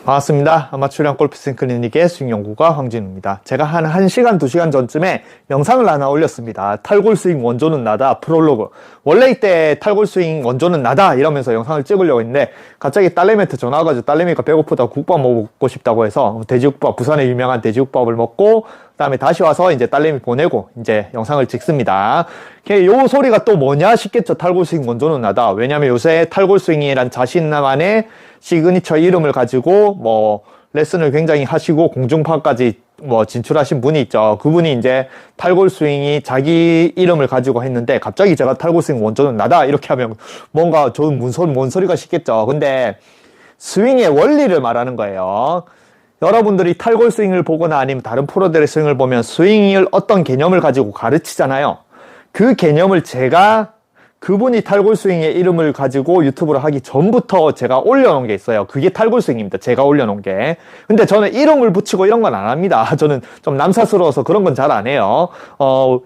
반갑습니다. 아마추어형 골프스윙 클리닉의 스윙연구가 황진우입니다. 제가 한 1시간, 2시간 전쯤에 영상을 하나 올렸습니다. 탈골스윙 원조는 나다 프롤로그. 원래 이때 탈골스윙 원조는 나다 이러면서 영상을 찍으려고 했는데 갑자기 딸내미한테 전화 와가지고 딸내미가 배고프다고 국밥 먹고 싶다고 해서 돼지국밥, 부산의 유명한 돼지국밥을 먹고 그 다음에 다시 와서 이제 딸내미 보내고 이제 영상을 찍습니다. 요 소리가 또 뭐냐 싶겠죠. 탈골스윙 원조는 나다. 왜냐면 요새 탈골스윙이란 자신만의 시그니처 이름을 가지고 뭐 레슨을 굉장히 하시고 공중파까지 뭐 진출하신 분이 있죠. 그분이 이제 탈골스윙이 자기 이름을 가지고 했는데 갑자기 제가 탈골스윙 원조는 나다 이렇게 하면 뭔가 저는 뭔 소리가 싶겠죠. 근데 스윙의 원리를 말하는 거예요. 여러분들이 탈골스윙을 보거나 아니면 다른 프로들의 스윙을 보면 스윙을 어떤 개념을 가지고 가르치잖아요. 그 개념을 제가 그분이 탈골스윙의 이름을 가지고 유튜브를 하기 전부터 제가 올려놓은 게 있어요. 그게 탈골스윙입니다. 제가 올려놓은 게. 근데 저는 이름을 붙이고 이런 건 안 합니다. 저는 좀 남사스러워서 그런 건 잘 안 해요.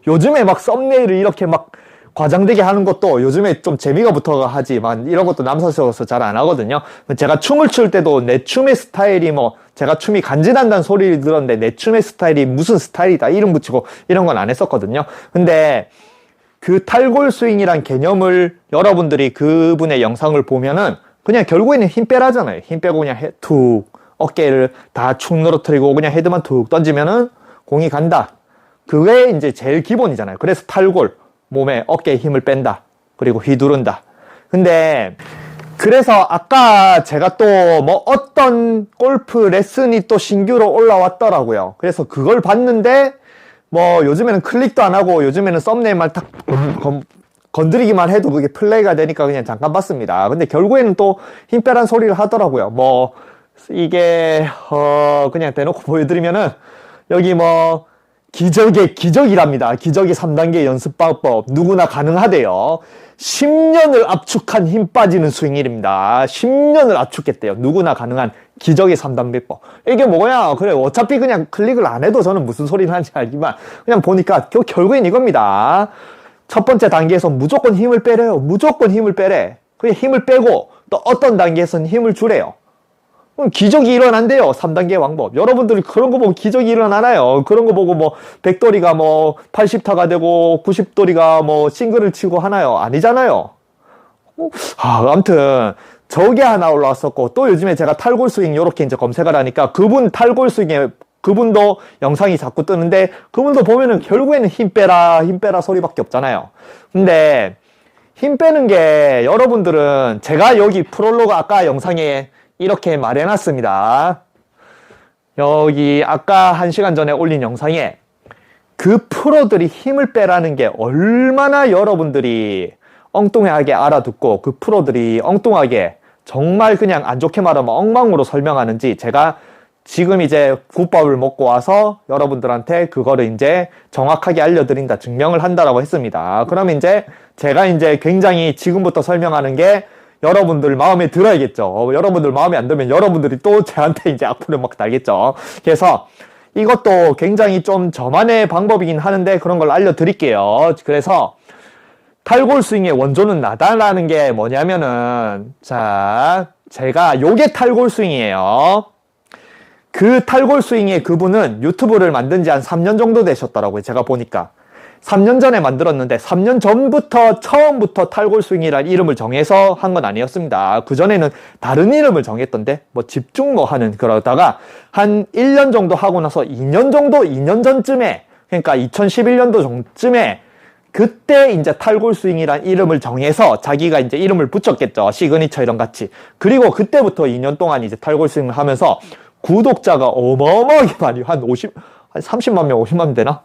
요즘에 막 썸네일을 이렇게 막 과장되게 하는 것도 요즘에 좀 재미가 붙어 하지만 이런 것도 남사스러워서 잘 안 하거든요. 제가 춤을 출 때도 내 춤의 스타일이 뭐 제가 춤이 간지난다는 소리를 들었는데 내 춤의 스타일이 무슨 스타일이다 이름 붙이고 이런 건 안 했었거든요. 근데 그 탈골스윙이란 개념을 여러분들이 그분의 영상을 보면은 그냥 결국에는 힘 빼라잖아요. 힘 빼고 그냥 툭 어깨를 다 축 늘어뜨리고 그냥 헤드만 툭 던지면은 공이 간다. 그게 이제 제일 기본이잖아요. 그래서 탈골, 몸에 어깨에 힘을 뺀다. 그리고 휘두른다. 근데 그래서 아까 제가 또 뭐 어떤 골프 레슨이 또 신규로 올라왔더라고요. 그래서 그걸 봤는데 뭐 요즘에는 클릭도 안 하고 요즘에는 썸네일만 딱 건드리기만 해도 그게 플레이가 되니까 그냥 잠깐 봤습니다. 근데 결국에는 또 힘 빼란 소리를 하더라고요. 뭐 이게 그냥 대놓고 보여드리면은 여기 뭐 기적의 기적이랍니다. 기적의 3단계 연습방법 누구나 가능하대요. 10년을 압축한 힘 빠지는 스윙일입니다. 10년을 압축했대요. 누구나 가능한 기적의 3단계법. 이게 뭐야? 그래 어차피 그냥 클릭을 안 해도 저는 무슨 소리를 하는지 알지만 그냥 보니까 결국엔 이겁니다. 첫 번째 단계에서 무조건 힘을 빼래요. 무조건 힘을 빼래. 그게 힘을 빼고 또 어떤 단계에서는 힘을 주래요. 그럼 기적이 일어난대요. 3단계 방법. 여러분들이 그런 거 보고 기적이 일어나나요? 그런 거 보고 뭐 100도리가 뭐 80타가 되고 90도리가 뭐 싱글을 치고 하나요? 아니잖아요. 아무튼 저게 하나 올라왔었고 또 요즘에 제가 탈골스윙 요렇게 이제 검색을 하니까 그분 탈골스윙에 그분도 영상이 자꾸 뜨는데 그분도 보면은 결국에는 힘 빼라 소리밖에 없잖아요. 근데 힘 빼는 게 여러분들은 제가 여기 프롤로그 아까 영상에 이렇게 말해놨습니다. 여기 아까 1시간 전에 올린 영상에 그 프로들이 힘을 빼라는 게 얼마나 여러분들이 엉뚱하게 알아듣고 그 프로들이 엉뚱하게 정말 그냥 안 좋게 말하면 엉망으로 설명하는지 제가 지금 이제 국밥을 먹고 와서 여러분들한테 그거를 이제 정확하게 알려드린다, 증명을 한다라고 했습니다. 그러면 이제 제가 이제 굉장히 지금부터 설명하는 게 여러분들 마음에 들어야겠죠. 여러분들 마음에 안 들면 여러분들이 또 저한테 이제 악플을 막 달겠죠. 그래서 이것도 굉장히 좀 저만의 방법이긴 하는데 그런 걸 알려드릴게요. 그래서 탈골스윙의 원조는 나다라는 게 뭐냐면은 자 제가 요게 탈골스윙이에요. 그 탈골스윙의 그분은 유튜브를 만든 지 한 3년 정도 되셨더라고요. 제가 보니까 3년 전에 만들었는데 3년 전부터 처음부터 탈골스윙이라는 이름을 정해서 한 건 아니었습니다. 그전에는 다른 이름을 정했던데 뭐 집중 뭐 하는 그러다가 한 1년 정도 하고 나서 2년 전쯤에 그러니까 2011년도 정쯤에 그때 이제 탈골스윙이란 이름을 정해서 자기가 이제 이름을 붙였겠죠. 시그니처 이런 같이. 그리고 그때부터 2년 동안 이제 탈골스윙을 하면서 구독자가 어마어마하게 많이 한 30만 명, 50만 명 되나?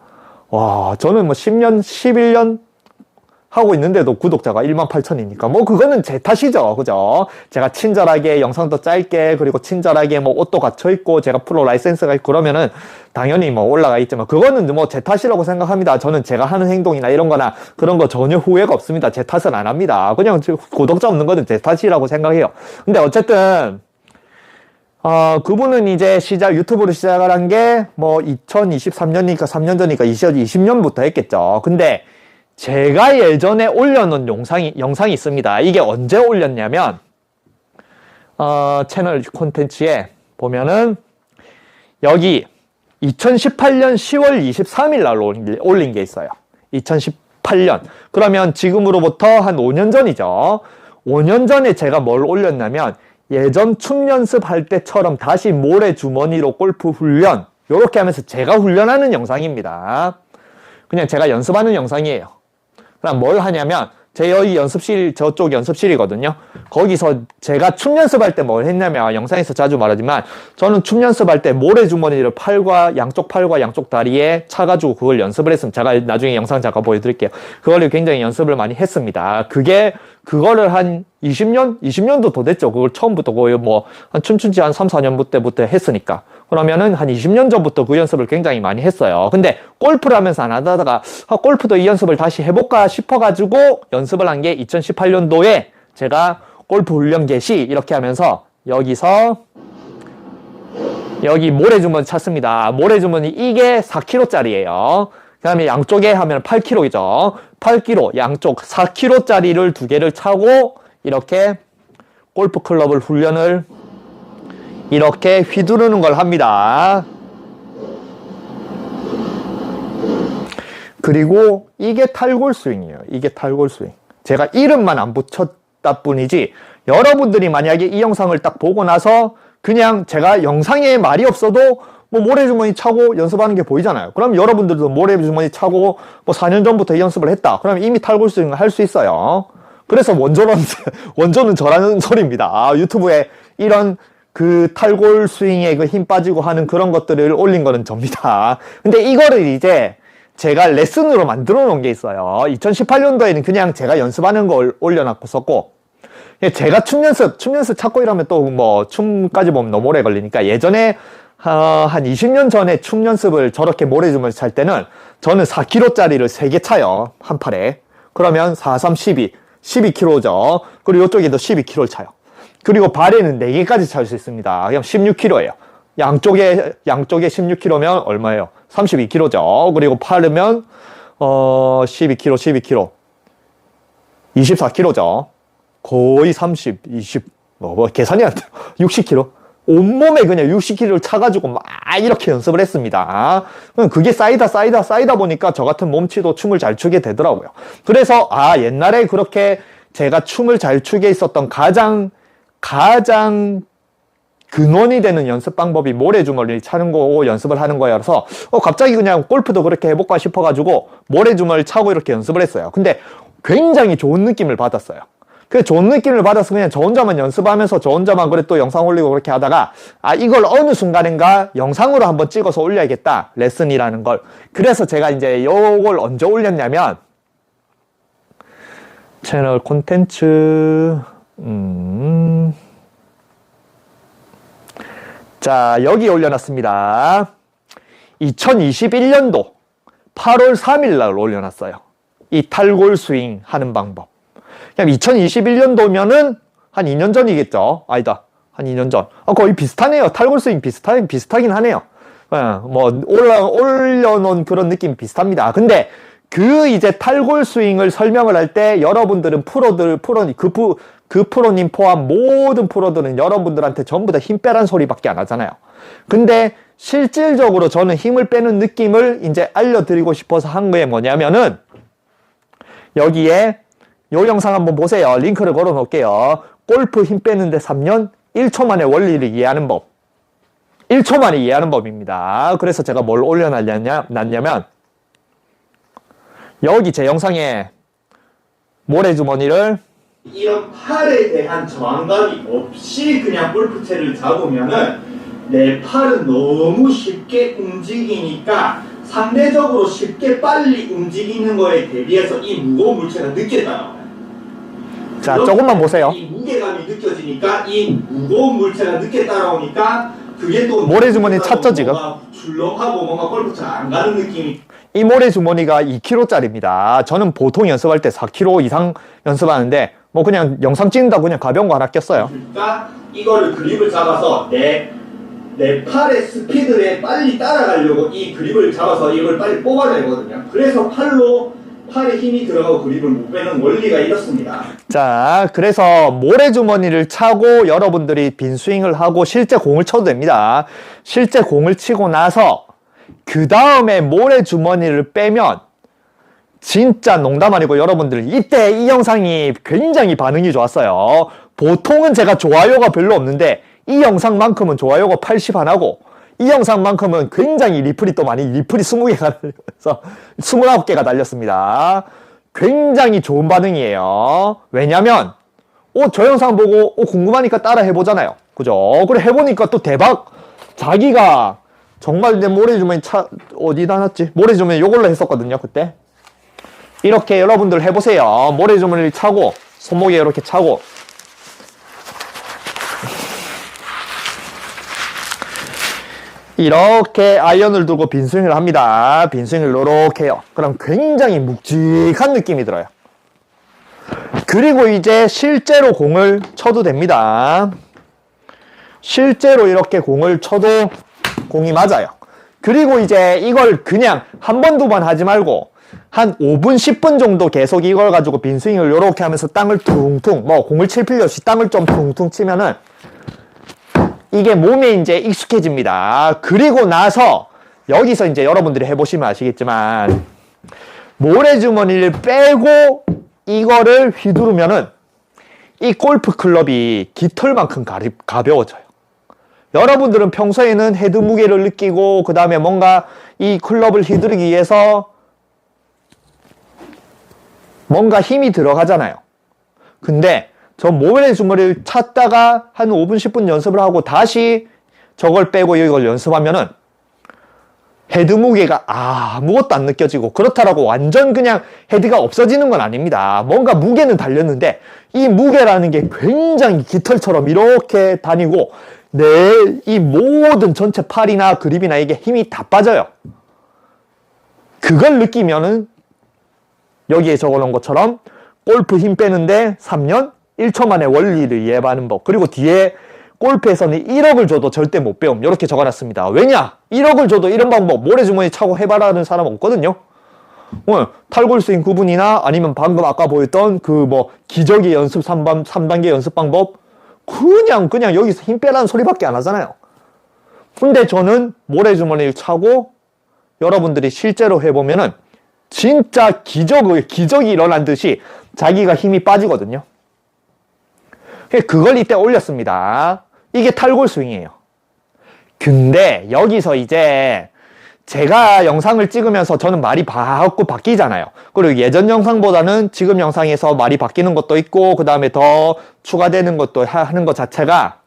와, 저는 뭐 10년, 11년 하고 있는데도 구독자가 1만 8천이니까 뭐 그거는 제 탓이죠. 그죠? 제가 친절하게 영상도 짧게 그리고 친절하게 뭐 옷도 갖춰 있고 제가 프로 라이센스가 있고 그러면은 당연히 뭐 올라가 있지만 그거는 뭐 제 탓이라고 생각합니다. 저는 제가 하는 행동이나 이런 거나 그런 거 전혀 후회가 없습니다. 제 탓은 안 합니다. 그냥 구독자 없는 거는 제 탓이라고 생각해요. 근데 어쨌든 그분은 이제 유튜브를 시작을 한 게 뭐 2023년이니까 3년 전이니까 20년부터 했겠죠. 근데 제가 예전에 올려놓은 영상이 있습니다. 이게 언제 올렸냐면, 채널 콘텐츠에 보면은 여기 2018년 10월 23일 날 올린 게 있어요. 2018년. 그러면 지금으로부터 한 5년 전이죠. 5년 전에 제가 뭘 올렸냐면 예전 춤 연습할 때처럼 다시 모래주머니로 골프 훈련 요렇게 하면서 제가 훈련하는 영상입니다. 그냥 제가 연습하는 영상이에요. 그럼 뭘 하냐면 제 여기 연습실 저쪽 연습실이거든요. 거기서 제가 춤 연습할 때 뭘 했냐면 영상에서 자주 말하지만 저는 춤 연습할 때 모래주머니를 양쪽 팔과 양쪽 다리에 차가지고 그걸 연습을 했습니다. 제가 나중에 영상 잠깐 보여드릴게요. 그걸 굉장히 연습을 많이 했습니다. 그거를 한 20년도 더 됐죠. 그걸 처음부터 거의 한 춤춘 지 한 3, 4년 때부터 했으니까. 그러면은 한 20년 전부터 그 연습을 굉장히 많이 했어요. 근데 골프를 하면서 안 하다가 골프도 이 연습을 다시 해볼까 싶어가지고 연습을 한 게 2018년도에 제가 골프 훈련 개시 이렇게 하면서 여기서 여기 모래주머니 찾습니다. 모래주머니 이게 4kg짜리예요. 그 다음에 양쪽에 하면 8kg이죠. 8kg 양쪽 4kg짜리를 두 개를 차고 이렇게 골프 클럽을 훈련을 이렇게 휘두르는 걸 합니다. 그리고 이게 탈골 스윙이에요. 이게 탈골 스윙. 제가 이름만 안 붙였다 뿐이지 여러분들이 만약에 이 영상을 딱 보고 나서 그냥 제가 영상에 말이 없어도 모래주머니 차고 연습하는 게 보이잖아요. 그럼 여러분들도 모래주머니 차고 4년 전부터 이 연습을 했다. 그럼 이미 탈골 스윙을 할 수 있어요. 그래서 원조는 저라는 소리입니다. 유튜브에 이런 그 탈골 스윙에 그 힘 빠지고 하는 그런 것들을 올린 거는 접니다. 근데 이거를 이제 제가 레슨으로 만들어 놓은 게 있어요. 2018년도에는 그냥 제가 연습하는 걸 올려놨고 썼고, 제가 춤 연습 찾고 이러면 또 춤까지 보면 너무 오래 걸리니까 예전에 한 20년 전에 춤 연습을 저렇게 모래주머니 찰 때는 저는 4kg짜리를 3개 차요. 한 팔에. 그러면 4, 3, 12kg죠. 그리고 이쪽에도 12kg를 차요. 그리고 발에는 4개까지 찰 수 있습니다. 그냥 16kg예요. 양쪽에 16kg면 얼마예요? 32kg죠. 그리고 팔으면 12kg 24kg죠. 거의 20 계산이 안 돼요. 60kg. 온몸에 그냥 60kg를 차가지고 막 이렇게 연습을 했습니다. 그게 쌓이다 보니까 저 같은 몸치도 춤을 잘 추게 되더라고요. 그래서 옛날에 그렇게 제가 춤을 잘 추게 있었던 가장 근원이 되는 연습 방법이 모래주머니를 차는 거 연습을 하는 거여서 갑자기 그냥 골프도 그렇게 해볼까 싶어가지고 모래주머니를 차고 이렇게 연습을 했어요. 근데 굉장히 좋은 느낌을 받았어요. 그 좋은 느낌을 받아서 그냥 저 혼자만 연습하면서 저 혼자만 그래 또 영상 올리고 그렇게 하다가 이걸 어느 순간인가 영상으로 한번 찍어서 올려야겠다. 레슨이라는 걸. 그래서 제가 이제 요걸 언제 올렸냐면 채널 콘텐츠 자, 여기 올려놨습니다. 2021년도 8월 3일 날 올려놨어요. 이 탈골 스윙 하는 방법. 그냥 2021년도면은 한 2년 전이겠죠. 아니다. 한 2년 전. 거의 비슷하네요. 탈골 스윙 비슷하긴 하네요. 올려놓은 그런 느낌 비슷합니다. 근데 이제 탈골 스윙을 설명을 할 때 여러분들은 그 프로님 포함 모든 프로들은 여러분들한테 전부 다 힘 빼란 소리밖에 안 하잖아요. 근데 실질적으로 저는 힘을 빼는 느낌을 이제 알려드리고 싶어서 한 게 뭐냐면은 여기에 요 영상 한번 보세요. 링크를 걸어 놓을게요. 골프 힘 빼는데 3년 1초 만에 원리를 이해하는 법. 1초 만에 이해하는 법입니다. 그래서 제가 뭘 올려놨냐면 여기 제 영상에 모래주머니를 이런 팔에 대한 저항감이 없이 그냥 골프채를 잡으면은 내 팔은 너무 쉽게 움직이니까 상대적으로 쉽게 빨리 움직이는 거에 대비해서 이 무거운 물체가 늦게 따라와요. 자, 조금만 보세요. 이 무게감이 느껴지니까 이 무거운 물체가 늦게 따라오니까 그게 또 모래주머니 찼죠 지금? 줄렁하고 뭔가 골프채가 안 가는 느낌이. 이 모래주머니가 2kg짜리입니다. 저는 보통 연습할 때 4kg 이상 연습하는데 그냥 영상 찍는다고 그냥 가벼운 거 하나 꼈어요. 그러니까 이거를 그립을 잡아서 내 팔의 스피드에 빨리 따라가려고 이 그립을 잡아서 이걸 빨리 뽑아내거든요. 그래서 팔로 팔에 힘이 들어가고 그립을 못 빼는 원리가 이렇습니다. 자, 그래서 모래주머니를 차고 여러분들이 빈스윙을 하고 실제 공을 쳐도 됩니다. 실제 공을 치고 나서 그 다음에 모래주머니를 빼면 진짜 농담 아니고 여러분들 이때 이 영상이 굉장히 반응이 좋았어요. 보통은 제가 좋아요가 별로 없는데 이 영상만큼은 좋아요가 80 하나고 이 영상만큼은 굉장히 리플이 또 많이 리플이 20개가 달려서 29개가 달렸습니다. 굉장히 좋은 반응이에요. 왜냐면 저 영상 보고 궁금하니까 따라 해보잖아요. 그죠? 그래 해보니까 또 대박. 자기가 정말 내 모래주머니 어디다 놨지? 모래주머니 요걸로 했었거든요. 그때 이렇게 여러분들 해보세요. 모래주머니를 차고 손목에 이렇게 차고 이렇게 아이언을 두고 빈스윙을 합니다. 빈스윙을 이렇게 해요. 그럼 굉장히 묵직한 느낌이 들어요. 그리고 이제 실제로 공을 쳐도 됩니다. 실제로 이렇게 공을 쳐도 공이 맞아요. 그리고 이제 이걸 그냥 한 번, 두 번 하지 말고 한 5분, 10분 정도 계속 이걸 가지고 빈스윙을 이렇게 하면서 땅을 퉁퉁, 공을 칠 필요 없이 땅을 좀 퉁퉁 치면은 이게 몸에 이제 익숙해집니다. 그리고 나서 여기서 이제 여러분들이 해보시면 아시겠지만 모래주머니를 빼고 이거를 휘두르면은 이 골프 클럽이 깃털만큼 가벼워져요. 여러분들은 평소에는 헤드 무게를 느끼고 그 다음에 뭔가 이 클럽을 휘두르기 위해서 뭔가 힘이 들어가잖아요. 근데 저 모래주머니를 찾다가 한 5분, 10분 연습을 하고 다시 저걸 빼고 이걸 연습하면은 헤드 무게가 아무것도 안 느껴지고 그렇다라고 완전 그냥 헤드가 없어지는 건 아닙니다. 뭔가 무게는 달렸는데 이 무게라는 게 굉장히 깃털처럼 이렇게 다니고 내 이 모든 전체 팔이나 그립이나 이게 힘이 다 빠져요. 그걸 느끼면은 여기에 적어놓은 것처럼 골프 힘 빼는데 3년 1초 만에 원리를 이해하는 법. 그리고 뒤에 골프에서는 1억을 줘도 절대 못 배움. 이렇게 적어놨습니다. 왜냐? 1억을 줘도 이런 방법 모래주머니 차고 해봐라는 사람 없거든요. 탈골스윙 구분이나 아니면 방금 아까 보였던 그 기저귀 연습 3단계 연습 방법 그냥 여기서 힘 빼라는 소리밖에 안 하잖아요. 근데 저는 모래주머니를 차고 여러분들이 실제로 해보면은 진짜 기적이 일어난 듯이 자기가 힘이 빠지거든요. 그걸 이때 올렸습니다. 이게 탈골 스윙이에요. 근데 여기서 이제 제가 영상을 찍으면서 저는 말이 자꾸 바뀌잖아요. 그리고 예전 영상보다는 지금 영상에서 말이 바뀌는 것도 있고 그 다음에 더 추가되는 것도 하는 것 자체가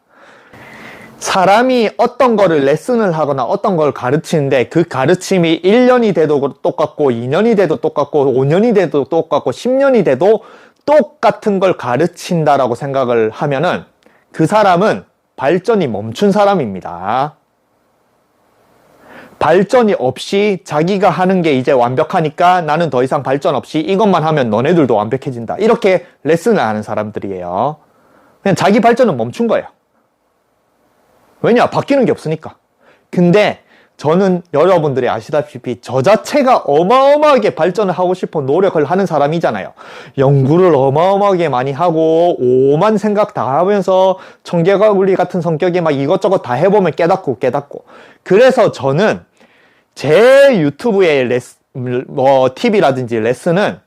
사람이 어떤 거를 레슨을 하거나 어떤 걸 가르치는데 그 가르침이 1년이 돼도 똑같고 2년이 돼도 똑같고 5년이 돼도 똑같고 10년이 돼도 똑같은 걸 가르친다라고 생각을 하면은 그 사람은 발전이 멈춘 사람입니다. 발전이 없이 자기가 하는 게 이제 완벽하니까 나는 더 이상 발전 없이 이것만 하면 너네들도 완벽해진다. 이렇게 레슨을 하는 사람들이에요. 그냥 자기 발전은 멈춘 거예요. 왜냐? 바뀌는 게 없으니까. 근데 저는 여러분들이 아시다시피 저 자체가 어마어마하게 발전을 하고 싶어 노력을 하는 사람이잖아요. 연구를 어마어마하게 많이 하고 오만 생각 다 하면서 청개구리 같은 성격에 막 이것저것 다 해보면 깨닫고 그래서 저는 제 유튜브의 팁이라든지 레슨은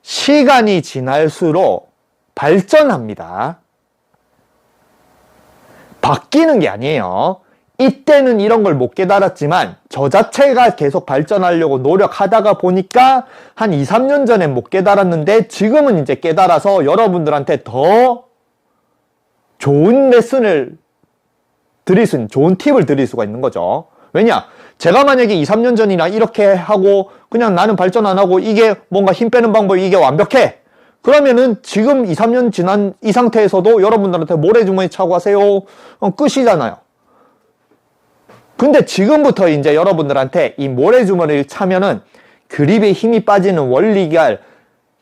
시간이 지날수록 발전합니다. 바뀌는 게 아니에요. 이때는 이런 걸 못 깨달았지만 저 자체가 계속 발전하려고 노력하다가 보니까 한 2, 3년 전에 못 깨달았는데 지금은 이제 깨달아서 여러분들한테 더 좋은 레슨을 좋은 팁을 드릴 수가 있는 거죠. 왜냐? 제가 만약에 2, 3년 전이나 이렇게 하고 그냥 나는 발전 안 하고 이게 뭔가 힘 빼는 방법이 이게 완벽해. 그러면은 지금 2, 3년 지난 이 상태에서도 여러분들한테 모래주머니 차고 하세요. 끝이잖아요. 근데 지금부터 이제 여러분들한테 이 모래주머니를 차면은 그립에 힘이 빠지는 원리가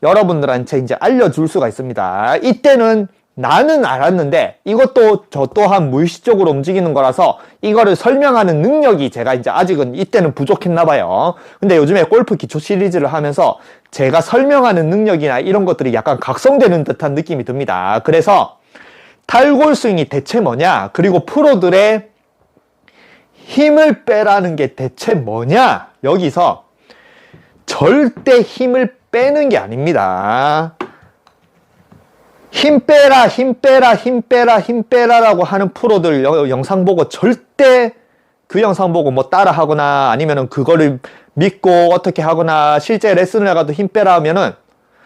여러분들한테 이제 알려줄 수가 있습니다. 이때는 나는 알았는데 이것도 저 또한 무의식적으로 움직이는 거라서 이거를 설명하는 능력이 제가 이제 아직은 이때는 부족했나 봐요. 근데 요즘에 골프 기초 시리즈를 하면서 제가 설명하는 능력이나 이런 것들이 약간 각성되는 듯한 느낌이 듭니다. 그래서 탈골 스윙이 대체 뭐냐, 그리고 프로들의 힘을 빼라는 게 대체 뭐냐, 여기서 절대 힘을 빼는 게 아닙니다. 힘 빼라, 힘 빼라, 힘 빼라, 힘 빼라라고 하는 프로들 영상 보고 절대 그 영상 보고 뭐 따라 하거나 아니면은 그거를 믿고 어떻게 하거나 실제 레슨을 해가도 힘 빼라 하면은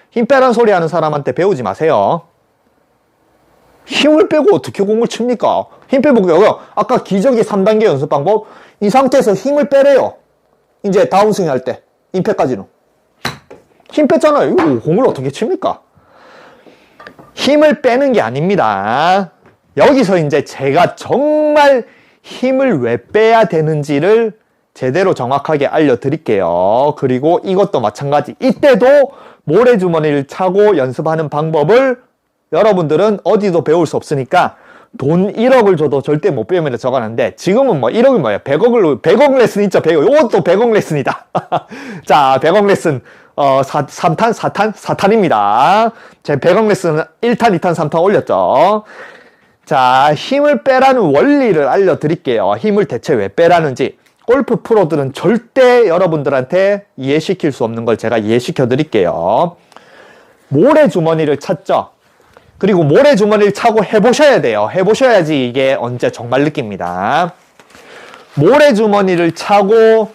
힘 빼라는 소리 하는 사람한테 배우지 마세요. 힘을 빼고 어떻게 공을 칩니까? 힘 빼보고요. 아까 기저귀 3단계 연습 방법, 이 상태에서 힘을 빼래요. 이제 다운스윙 할 때 임팩까지는 힘 뺐잖아요. 이거 공을 어떻게 칩니까? 힘을 빼는 게 아닙니다. 여기서 이제 제가 정말 힘을 왜 빼야 되는지를 제대로 정확하게 알려드릴게요. 그리고 이것도 마찬가지. 이때도 모래주머니를 차고 연습하는 방법을 여러분들은 어디도 배울 수 없으니까 돈 1억을 줘도 절대 못 배우면 적어놨는데, 지금은 뭐 1억이 뭐야? 100억 레슨 있죠? 100억. 요것도 100억 레슨이다. 자, 100억 레슨. 4탄입니다. 제 100억 레슨은 1탄, 2탄, 3탄 올렸죠. 자, 힘을 빼라는 원리를 알려드릴게요. 힘을 대체 왜 빼라는지. 골프 프로들은 절대 여러분들한테 이해시킬 수 없는 걸 제가 이해시켜 드릴게요. 모래주머니를 찾죠. 그리고 모래주머니를 차고 해보셔야 돼요. 해보셔야지 이게 언제 정말 느낍니다. 모래주머니를 차고,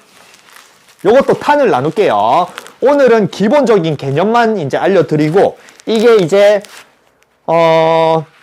요것도 탄을 나눌게요. 오늘은 기본적인 개념만 이제 알려드리고, 이게 이제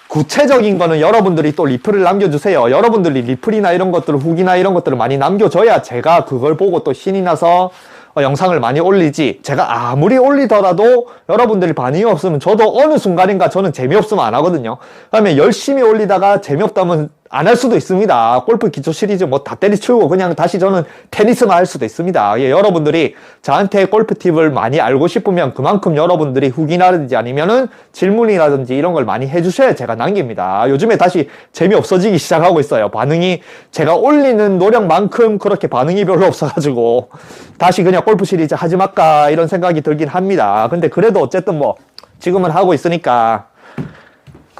구체적인 거는 여러분들이 또 리플을 남겨주세요. 여러분들이 리플이나 이런 것들을, 후기나 이런 것들을 많이 남겨줘야 제가 그걸 보고 또 신이 나서 영상을 많이 올리지, 제가 아무리 올리더라도 여러분들이 반응이 없으면 저도 어느 순간인가 저는 재미없으면 안 하거든요. 그다음에 열심히 올리다가 재미없다면 안 할 수도 있습니다. 골프 기초 시리즈 뭐 다 때리치우고 그냥 다시 저는 테니스만 할 수도 있습니다. 예, 여러분들이 저한테 골프 팁을 많이 알고 싶으면 그만큼 여러분들이 후기라든지 아니면은 질문이라든지 이런 걸 많이 해주셔야 제가 남깁니다. 요즘에 다시 재미없어지기 시작하고 있어요. 반응이, 제가 올리는 노력만큼 그렇게 반응이 별로 없어가지고 다시 그냥 골프 시리즈 하지 말까 이런 생각이 들긴 합니다. 근데 그래도 어쨌든 뭐 지금은 하고 있으니까.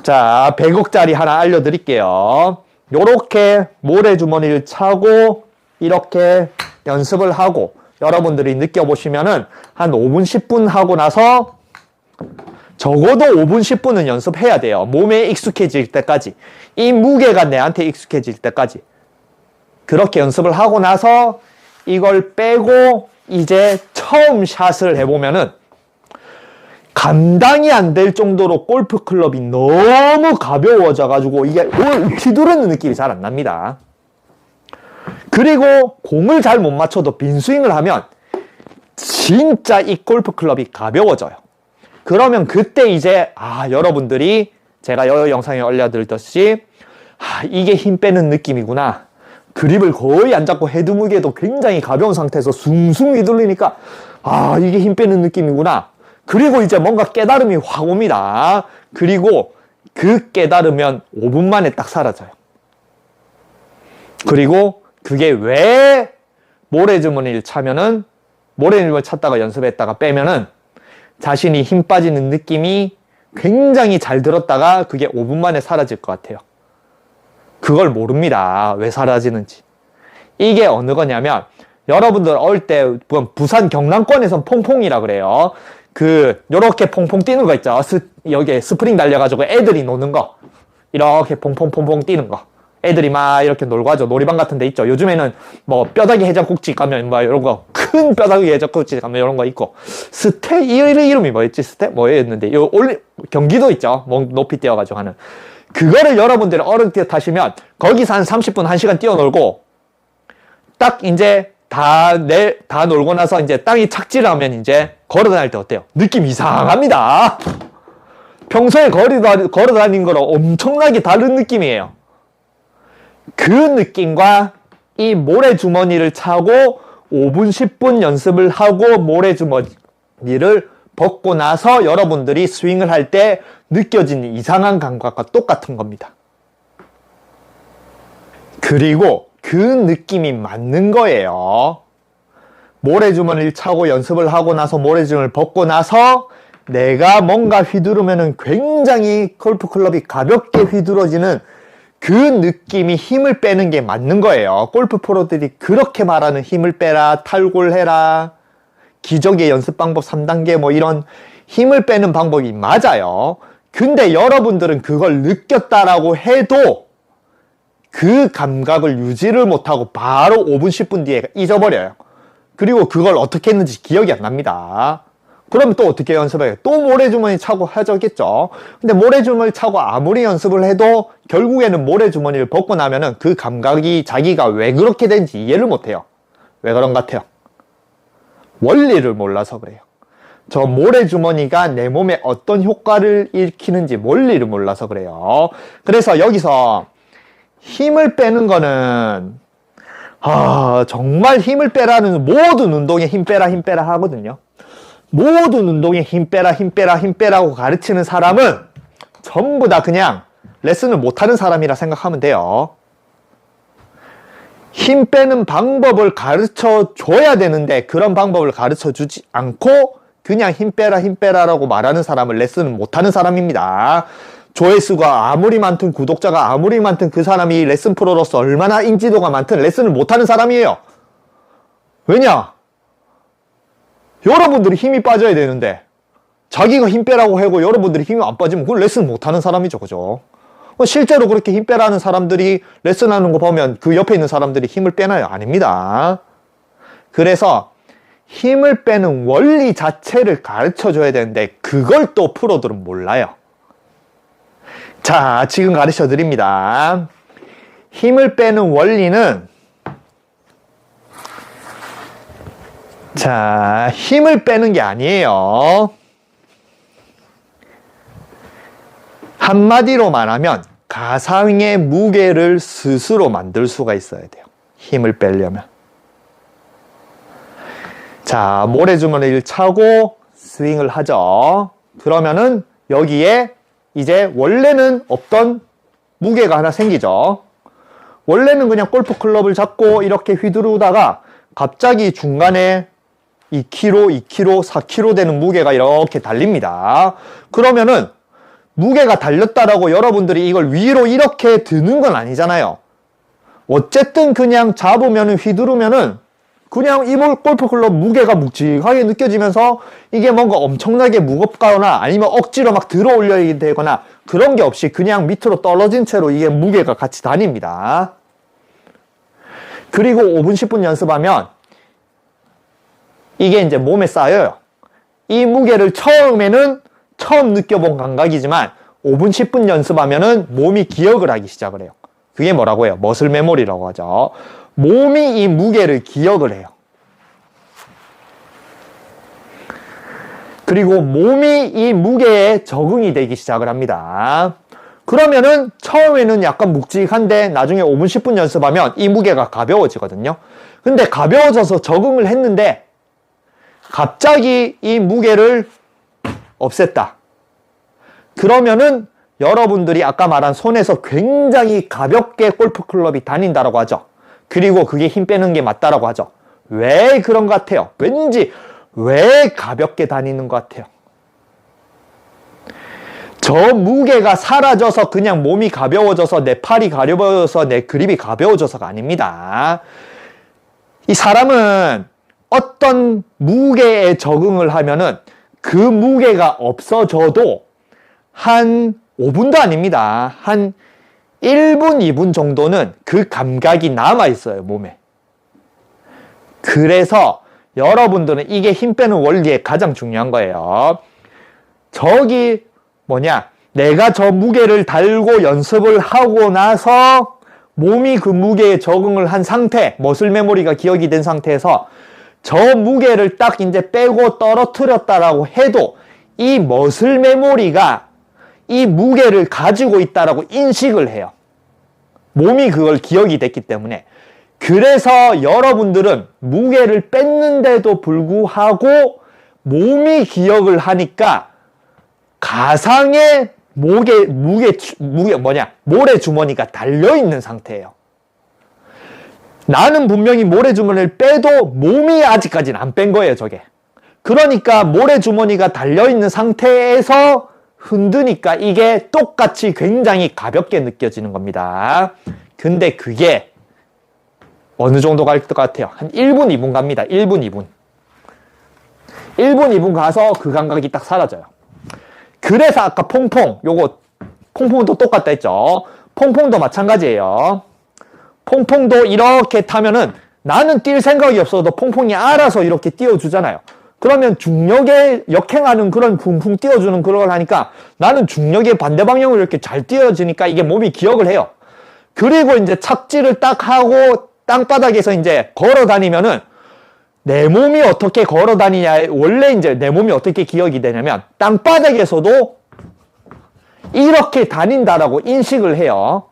자, 100억짜리 하나 알려드릴게요. 요렇게 모래주머니를 차고 이렇게 연습을 하고 여러분들이 느껴보시면은 한 5분 10분 하고 나서 적어도 5분 10분은 연습해야 돼요. 몸에 익숙해질 때까지, 이 무게가 내한테 익숙해질 때까지 그렇게 연습을 하고 나서 이걸 빼고 이제 처음 샷을 해보면은 감당이 안 될 정도로 골프 클럽이 너무 가벼워져 가지고 이게 휘두르는 느낌이 잘 안 납니다. 그리고 공을 잘 못 맞춰도 빈스윙을 하면 진짜 이 골프 클럽이 가벼워져요. 그러면 그때 이제 여러분들이 제가 이 영상에 올려드렸듯이 이게 힘 빼는 느낌이구나. 그립을 거의 안 잡고 헤드 무게도 굉장히 가벼운 상태에서 숭숭 휘둘리니까 이게 힘 빼는 느낌이구나. 그리고 이제 뭔가 깨달음이 확 옵니다. 그리고 그 깨달으면 5분 만에 딱 사라져요. 그리고 그게 왜 모래주머니를 차면은, 모래주머니를 찾다가 연습했다가 빼면은 자신이 힘 빠지는 느낌이 굉장히 잘 들었다가 그게 5분 만에 사라질 것 같아요. 그걸 모릅니다. 왜 사라지는지. 이게 어느 거냐면, 여러분들 어릴 때 부산 경남권에선 퐁퐁이라 그래요. 요렇게 퐁퐁 뛰는 거 있죠. 여기에 스프링 달려가지고 애들이 노는 거. 이렇게 퐁퐁퐁퐁 뛰는 거. 애들이 막 이렇게 놀고 하죠. 놀이방 같은 데 있죠. 요즘에는 뭐 뼈다귀 해장국집 가면 뭐 이런 거, 큰 뼈다귀 해장국집 가면 이런 거 있고. 이름이 뭐였지? 뭐였는데. 경기도 있죠. 뭐 높이 뛰어가지고 하는. 그거를 여러분들이 어른 때 타시면 거기서 한 30분, 1시간 뛰어놀고 딱 이제 다 놀고 나서 이제 땅이 착질하면 이제 걸어 다닐 때 어때요? 느낌 이상합니다. 평소에 걸어 다닌 거랑 엄청나게 다른 느낌이에요. 그 느낌과 이 모래주머니를 차고 5분, 10분 연습을 하고 모래주머니를 벗고 나서 여러분들이 스윙을 할 때 느껴지는 이상한 감각과 똑같은 겁니다. 그리고 그 느낌이 맞는 거예요. 모래주머니를 차고 연습을 하고 나서 모래주머니를 벗고 나서 내가 뭔가 휘두르면은 굉장히 골프클럽이 가볍게 휘두러지는 그 느낌이 힘을 빼는 게 맞는 거예요. 골프 프로들이 그렇게 말하는 힘을 빼라, 탈골해라, 기적의 연습 방법 3단계 뭐 이런 힘을 빼는 방법이 맞아요. 근데 여러분들은 그걸 느꼈다라고 해도 그 감각을 유지를 못하고 바로 5분, 10분 뒤에 잊어버려요. 그리고 그걸 어떻게 했는지 기억이 안 납니다. 그러면 또 어떻게 연습해요? 또 모래주머니 차고 하겠죠. 근데 모래주머니 차고 아무리 연습을 해도 결국에는 모래주머니를 벗고 나면은 그 감각이 자기가 왜 그렇게 된지 이해를 못해요. 왜 그런 것 같아요? 원리를 몰라서 그래요. 저 모래주머니가 내 몸에 어떤 효과를 일으키는지 원리를 몰라서 그래요. 그래서 여기서 힘을 빼는 거는 정말 힘을 빼라는 모든 운동에 힘 빼라 하거든요. 모든 운동에 힘 빼라고 가르치는 사람은 전부 다 그냥 레슨을 못하는 사람이라 생각하면 돼요. 힘 빼는 방법을 가르쳐 줘야 되는데 그런 방법을 가르쳐 주지 않고 그냥 힘 빼라라고 말하는 사람을 레슨을 못하는 사람입니다. 조회수가 아무리 많든 구독자가 아무리 많든 그 사람이 레슨 프로로서 얼마나 인지도가 많든 레슨을 못하는 사람이에요. 왜냐? 여러분들이 힘이 빠져야 되는데 자기가 힘 빼라고 하고 여러분들이 힘이 안 빠지면 그걸 레슨 못하는 사람이죠. 그죠? 실제로 그렇게 힘 빼라는 사람들이 레슨하는 거 보면 그 옆에 있는 사람들이 힘을 빼나요? 아닙니다. 그래서 힘을 빼는 원리 자체를 가르쳐 줘야 되는데 그걸 또 프로들은 몰라요. 자, 지금 가르쳐 드립니다. 힘을 빼는 원리는 자, 힘을 빼는 게 아니에요. 한마디로 말하면 가상의 무게를 스스로 만들 수가 있어야 돼요. 힘을 빼려면. 자, 모래주머니를 차고 스윙을 하죠. 그러면은 여기에 이제 원래는 없던 무게가 하나 생기죠. 원래는 그냥 골프 클럽을 잡고 이렇게 휘두르다가 갑자기 중간에 2kg, 4kg 되는 무게가 이렇게 달립니다. 그러면은 무게가 달렸다라고 여러분들이 이걸 위로 이렇게 드는 건 아니잖아요. 어쨌든 그냥 잡으면은 휘두르면은 그냥 이 골프클럽 무게가 묵직하게 느껴지면서 이게 뭔가 엄청나게 무겁거나 아니면 억지로 막 들어 올려야 되거나 그런 게 없이 그냥 밑으로 떨어진 채로 이게 무게가 같이 다닙니다. 그리고 5분, 10분 연습하면 이게 이제 몸에 쌓여요. 이 무게를 처음에는 처음 느껴본 감각이지만 5분, 10분 연습하면은 몸이 기억을 하기 시작을 해요. 그게 뭐라고 해요? 머슬 메모리라고 하죠. 몸이 이 무게를 기억을 해요. 그리고 몸이 이 무게에 적응이 되기 시작을 합니다. 그러면은 처음에는 약간 묵직한데 나중에 5분, 10분 연습하면 이 무게가 가벼워지거든요. 근데 가벼워져서 적응을 했는데 갑자기 이 무게를 없앴다. 그러면은 여러분들이 아까 말한 손에서 굉장히 가볍게 골프클럽이 다닌다라고 하죠. 그리고 그게 힘 빼는 게 맞다라고 하죠. 왜 그런 것 같아요? 왠지 왜 가볍게 다니는 것 같아요? 저 무게가 사라져서 그냥 몸이 가벼워져서 내 팔이 가벼워져서 내 그립이 가벼워져서가 아닙니다. 이 사람은 어떤 무게에 적응을 하면은 그 무게가 없어져도 한 5분도 아닙니다. 한 1분, 2분 정도는 그 감각이 남아있어요, 몸에. 그래서 여러분들은 이게 힘 빼는 원리에 가장 중요한 거예요. 저기 내가 저 무게를 달고 연습을 하고 나서 몸이 그 무게에 적응을 한 상태, 머슬 메모리가 기억이 된 상태에서 저 무게를 딱 이제 빼고 떨어뜨렸다라고 해도 이 머슬 메모리가 이 무게를 가지고 있다라고 인식을 해요. 몸이 그걸 기억이 됐기 때문에. 그래서 여러분들은 무게를 뺐는데도 불구하고 몸이 기억을 하니까 가상의 모래주머니가 달려있는 상태예요. 나는 분명히 모래주머니를 빼도 몸이 아직까지는 안 뺀 거예요, 저게. 그러니까 모래주머니가 달려있는 상태에서 흔드니까 이게 똑같이 굉장히 가볍게 느껴지는 겁니다. 근데 그게 어느 정도 갈 것 같아요? 한 1분, 2분 갑니다. 1분, 2분. 1분, 2분 가서 그 감각이 딱 사라져요. 그래서 아까 퐁퐁, 퐁퐁도 똑같다 했죠. 퐁퐁도 마찬가지예요. 퐁퐁도 이렇게 타면은 나는 뛸 생각이 없어도 퐁퐁이 알아서 이렇게 띄워주잖아요. 그러면 중력에 역행하는 그런 붕붕 띄워주는 그런 걸 하니까 나는 중력의 반대 방향으로 이렇게 잘 띄워지니까 이게 몸이 기억을 해요. 그리고 이제 착지를 딱 하고 땅바닥에서 이제 걸어 다니면은 내 몸이 어떻게 걸어 다니냐, 원래 이제 내 몸이 어떻게 기억이 되냐면 땅바닥에서도 이렇게 다닌다라고 인식을 해요.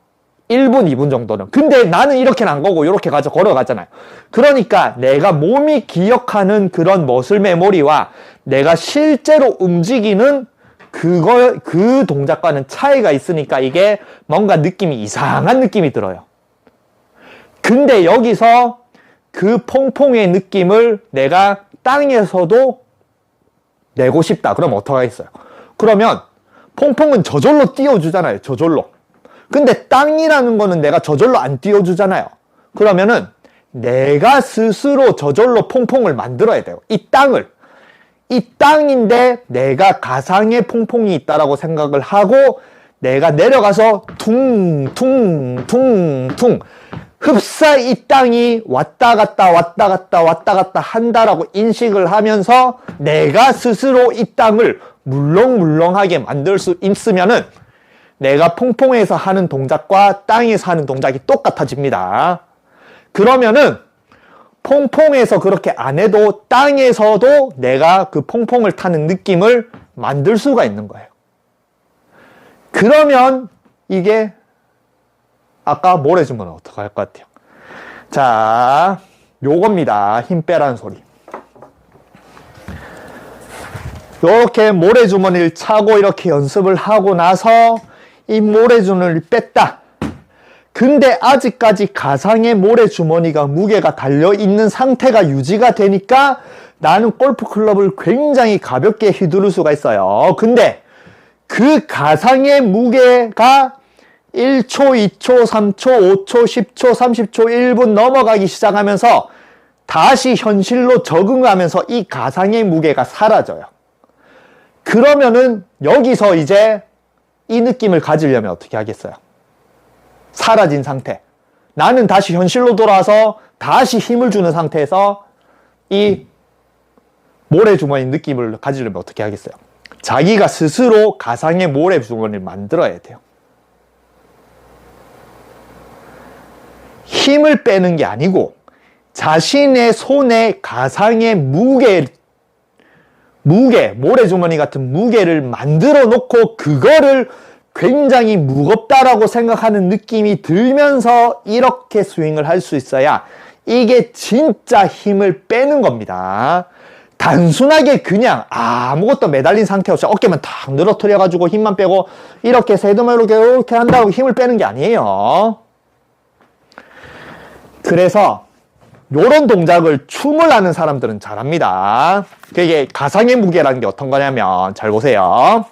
1분, 2분 정도는. 근데 나는 이렇게는 안 가고 이렇게 걸어가잖아요. 그러니까 내가 몸이 기억하는 그런 머슬 메모리와 내가 실제로 움직이는 그 동작과는 차이가 있으니까 이게 뭔가 느낌이 이상한 느낌이 들어요. 근데 여기서 그 퐁퐁의 느낌을 내가 땅에서도 내고 싶다. 그럼 어떡하겠어요? 그러면 퐁퐁은 저절로 띄워주잖아요. 저절로. 근데 땅이라는 거는 내가 저절로 안 띄워주잖아요. 그러면은 내가 스스로 저절로 퐁퐁을 만들어야 돼요. 이 땅인데 내가 가상의 퐁퐁이 있다라고 생각을 하고 내가 내려가서 퉁퉁퉁퉁 흡사 이 땅이 왔다 갔다 한다라고 인식을 하면서 내가 스스로 이 땅을 물렁물렁하게 만들 수 있으면은 내가 퐁퐁에서 하는 동작과 땅에서 하는 동작이 똑같아집니다. 그러면은 퐁퐁에서 그렇게 안 해도 땅에서도 내가 그 퐁퐁을 타는 느낌을 만들 수가 있는 거예요. 그러면 이게 아까 모래주머니 어떻게 할 것 같아요? 자, 요겁니다. 힘 빼라는 소리. 요렇게 모래주머니를 차고 이렇게 연습을 하고 나서 이 모래주머니를 뺐다. 근데 아직까지 가상의 모래주머니가 무게가 달려있는 상태가 유지가 되니까 나는 골프클럽을 굉장히 가볍게 휘두를 수가 있어요. 근데 그 가상의 무게가 1초, 2초, 3초, 5초, 10초, 30초, 1분 넘어가기 시작하면서 다시 현실로 적응하면서 이 가상의 무게가 사라져요. 그러면은 여기서 이제 이 느낌을 가지려면 어떻게 하겠어요? 사라진 상태. 나는 다시 현실로 돌아와서 다시 힘을 주는 상태에서 이 모래주머니 느낌을 가지려면 어떻게 하겠어요? 자기가 스스로 가상의 모래주머니를 만들어야 돼요. 힘을 빼는 게 아니고 자신의 손에 가상의 모래주머니 같은 무게를 만들어 놓고 그거를 굉장히 무겁다라고 생각하는 느낌이 들면서 이렇게 스윙을 할 수 있어야 이게 진짜 힘을 빼는 겁니다. 단순하게 그냥 아무것도 매달린 상태 없이 어깨만 탁 늘어뜨려 가지고 힘만 빼고 이렇게 세두만 이렇게 한다고 힘을 빼는 게 아니에요. 그래서 요런 동작을 춤을 하는 사람들은 잘합니다. 그게 가상의 무게라는 게 어떤 거냐면 잘 보세요.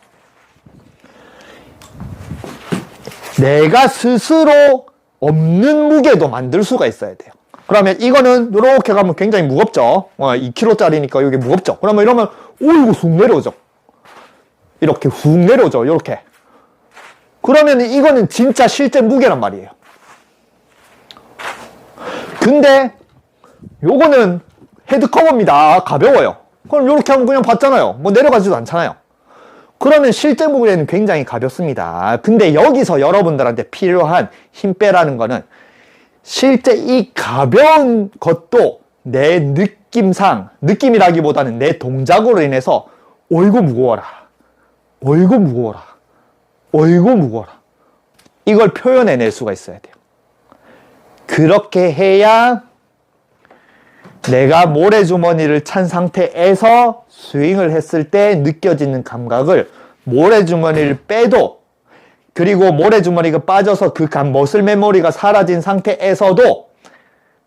내가 스스로 없는 무게도 만들 수가 있어야 돼요. 그러면 이거는 이렇게 가면 굉장히 무겁죠. 2kg짜리니까 이게 무겁죠. 그러면 이러면 이거 훅 내려오죠. 이렇게 훅 내려오죠. 이렇게. 그러면 이거는 진짜 실제 무게란 말이에요. 근데 요거는 헤드커버입니다. 가벼워요. 그럼 이렇게 하면 그냥 받잖아요. 뭐 내려가지도 않잖아요. 그러면 실제 무게는 굉장히 가볍습니다. 근데 여기서 여러분들한테 필요한 힘 빼라는 거는 실제 이 가벼운 것도 내 느낌이라기보다는 내 동작으로 인해서 어이구 무거워라. 어이구 무거워라. 어이구 무거워라. 이걸 표현해낼 수가 있어야 돼요. 그렇게 해야 내가 모래주머니를 찬 상태에서 스윙을 했을 때 느껴지는 감각을 모래주머니를 빼도, 그리고 모래주머니가 빠져서 그 머슬 메모리가 사라진 상태에서도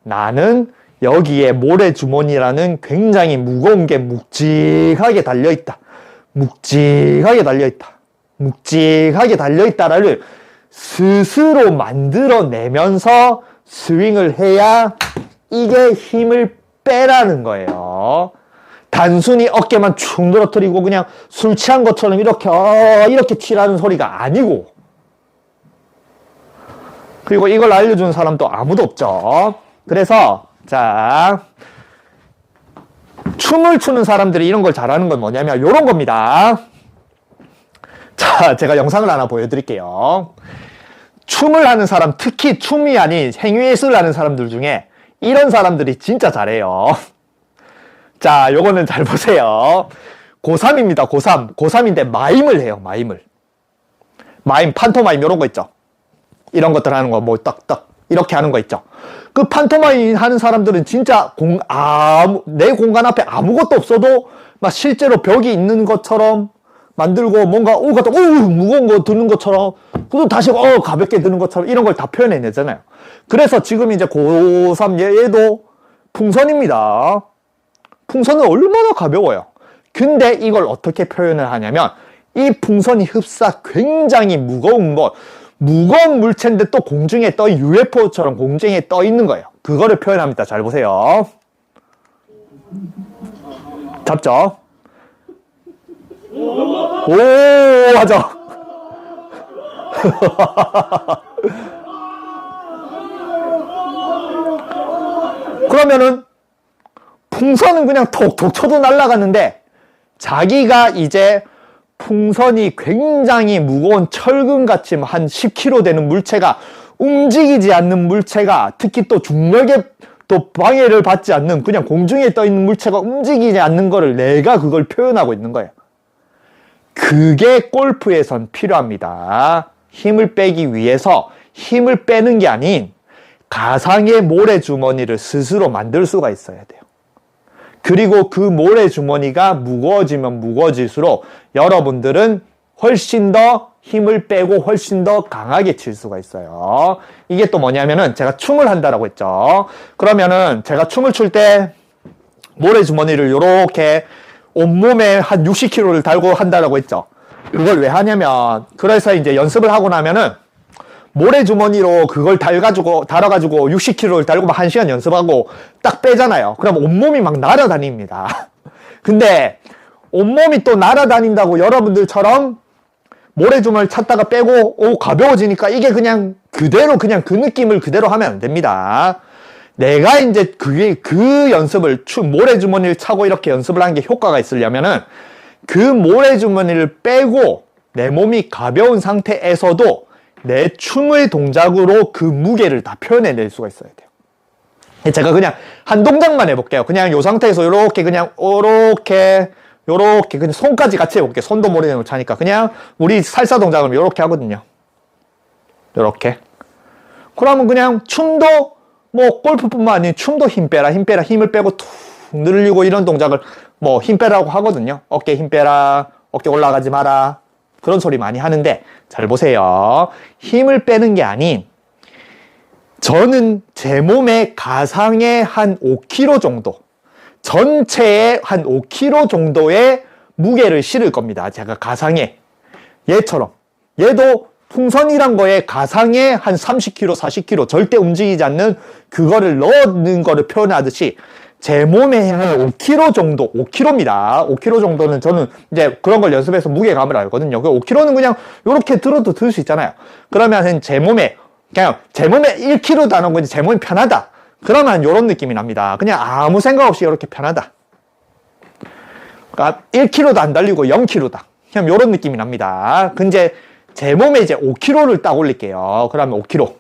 나는 여기에 모래주머니라는 굉장히 무거운 게 묵직하게 달려있다. 묵직하게 달려있다. 묵직하게 달려있다를 스스로 만들어내면서 스윙을 해야 이게 힘을 빼라는 거예요. 단순히 어깨만 축 늘어뜨리고 그냥 술 취한 것처럼 이렇게 치라는 소리가 아니고, 그리고 이걸 알려주는 사람도 아무도 없죠. 그래서 자, 춤을 추는 사람들이 이런 걸 잘하는 건 뭐냐면 이런 겁니다. 자, 제가 영상을 하나 보여드릴게요. 춤을 하는 사람, 특히 춤이 아닌 행위예술을 하는 사람들 중에 이런 사람들이 진짜 잘해요. 자, 요거는 잘 보세요. 고3입니다. 고3. 고3인데 마임을 해요. 마임을. 마임, 판토마임 이런 거 있죠. 이런 것들 하는 거, 뭐 딱딱 이렇게 하는 거 있죠. 그 판토마임 하는 사람들은 진짜 내 공간 앞에 아무것도 없어도 막 실제로 벽이 있는 것처럼 만들고, 뭔가 무거운 거 드는 것처럼, 또 다시 가볍게 드는 것처럼 이런 걸 다 표현해내잖아요. 그래서 지금 이제 고3 얘도 풍선입니다. 풍선은 얼마나 가벼워요. 근데 이걸 어떻게 표현을 하냐면, 이 풍선이 흡사 굉장히 무거운 물체인데 또 공중에 UFO처럼 공중에 떠 있는 거예요. 그거를 표현합니다. 잘 보세요. 잡죠? 오, 맞아. 그러면은 풍선은 그냥 톡톡 쳐도 날아가는데, 자기가 이제 풍선이 굉장히 무거운 철근같이 한 10kg 되는 물체가, 움직이지 않는 물체가, 특히 또 중력에 또 방해를 받지 않는 그냥 공중에 떠 있는 물체가 움직이지 않는 거를 내가 그걸 표현하고 있는 거예요. 그게 골프에선 필요합니다. 힘을 빼기 위해서 힘을 빼는 게 아닌 가상의 모래주머니를 스스로 만들 수가 있어야 돼요. 그리고 그 모래주머니가 무거워지면 무거워질수록 여러분들은 훨씬 더 힘을 빼고 훨씬 더 강하게 칠 수가 있어요. 이게 또 뭐냐면은, 제가 춤을 한다라고 했죠. 그러면은 제가 춤을 출 때 모래주머니를 요렇게 온몸에 한 60kg를 달고 한다라고 했죠. 그걸 왜 하냐면, 그래서 이제 연습을 하고 나면은 모래주머니로 그걸 달아가지고 60kg를 달고 막 1시간 연습하고 딱 빼잖아요. 그럼 온몸이 막 날아다닙니다. 근데 온몸이 또 날아다닌다고 여러분들처럼 모래주머니를 찾다가 빼고 가벼워지니까 이게 그냥 그대로 그냥 그 느낌을 그대로 하면 안 됩니다. 내가 이제 그 연습을 모래주머니를 차고 이렇게 연습을 하는 게 효과가 있으려면은 그 모래주머니를 빼고 내 몸이 가벼운 상태에서도 내 춤의 동작으로 그 무게를 다 표현해낼 수가 있어야 돼요. 제가 그냥 한 동작만 해볼게요. 그냥 이 상태에서 요렇게 그냥 요렇게 그냥 손까지 같이 해볼게요. 손도 모래주머니를 차니까 그냥 우리 살사 동작은 요렇게 하거든요. 요렇게. 그러면 그냥 춤도 뭐 골프뿐만 아니라 춤도 힘 빼라 힘을 빼고 툭 늘리고 이런 동작을 뭐 힘 빼라고 하거든요. 어깨 힘 빼라, 어깨 올라가지 마라, 그런 소리 많이 하는데, 잘 보세요. 힘을 빼는 게 아닌, 저는 제 몸에 가상의 한 5kg 정도, 전체에 한 5kg 정도의 무게를 실을 겁니다. 제가 가상에, 얘처럼. 얘도 풍선이란 거에 가상에 한 30kg, 40kg 절대 움직이지 않는 그거를 넣는 거를 표현하듯이 제 몸에 한 5kg 정도, 5kg입니다. 5kg 정도는 저는 이제 그런 걸 연습해서 무게감을 알거든요. 그 5kg는 그냥 이렇게 들어도 들 수 있잖아요. 그러면 제 몸에 1kg도 안 한 거지, 제 몸이 편하다. 그러면 이런 느낌이 납니다. 그냥 아무 생각 없이 이렇게 편하다. 그러니까 1kg도 안 달리고 0kg다. 그냥 이런 느낌이 납니다. 근데 제 몸에 이제 5kg를 딱 올릴게요. 그러면 5kg.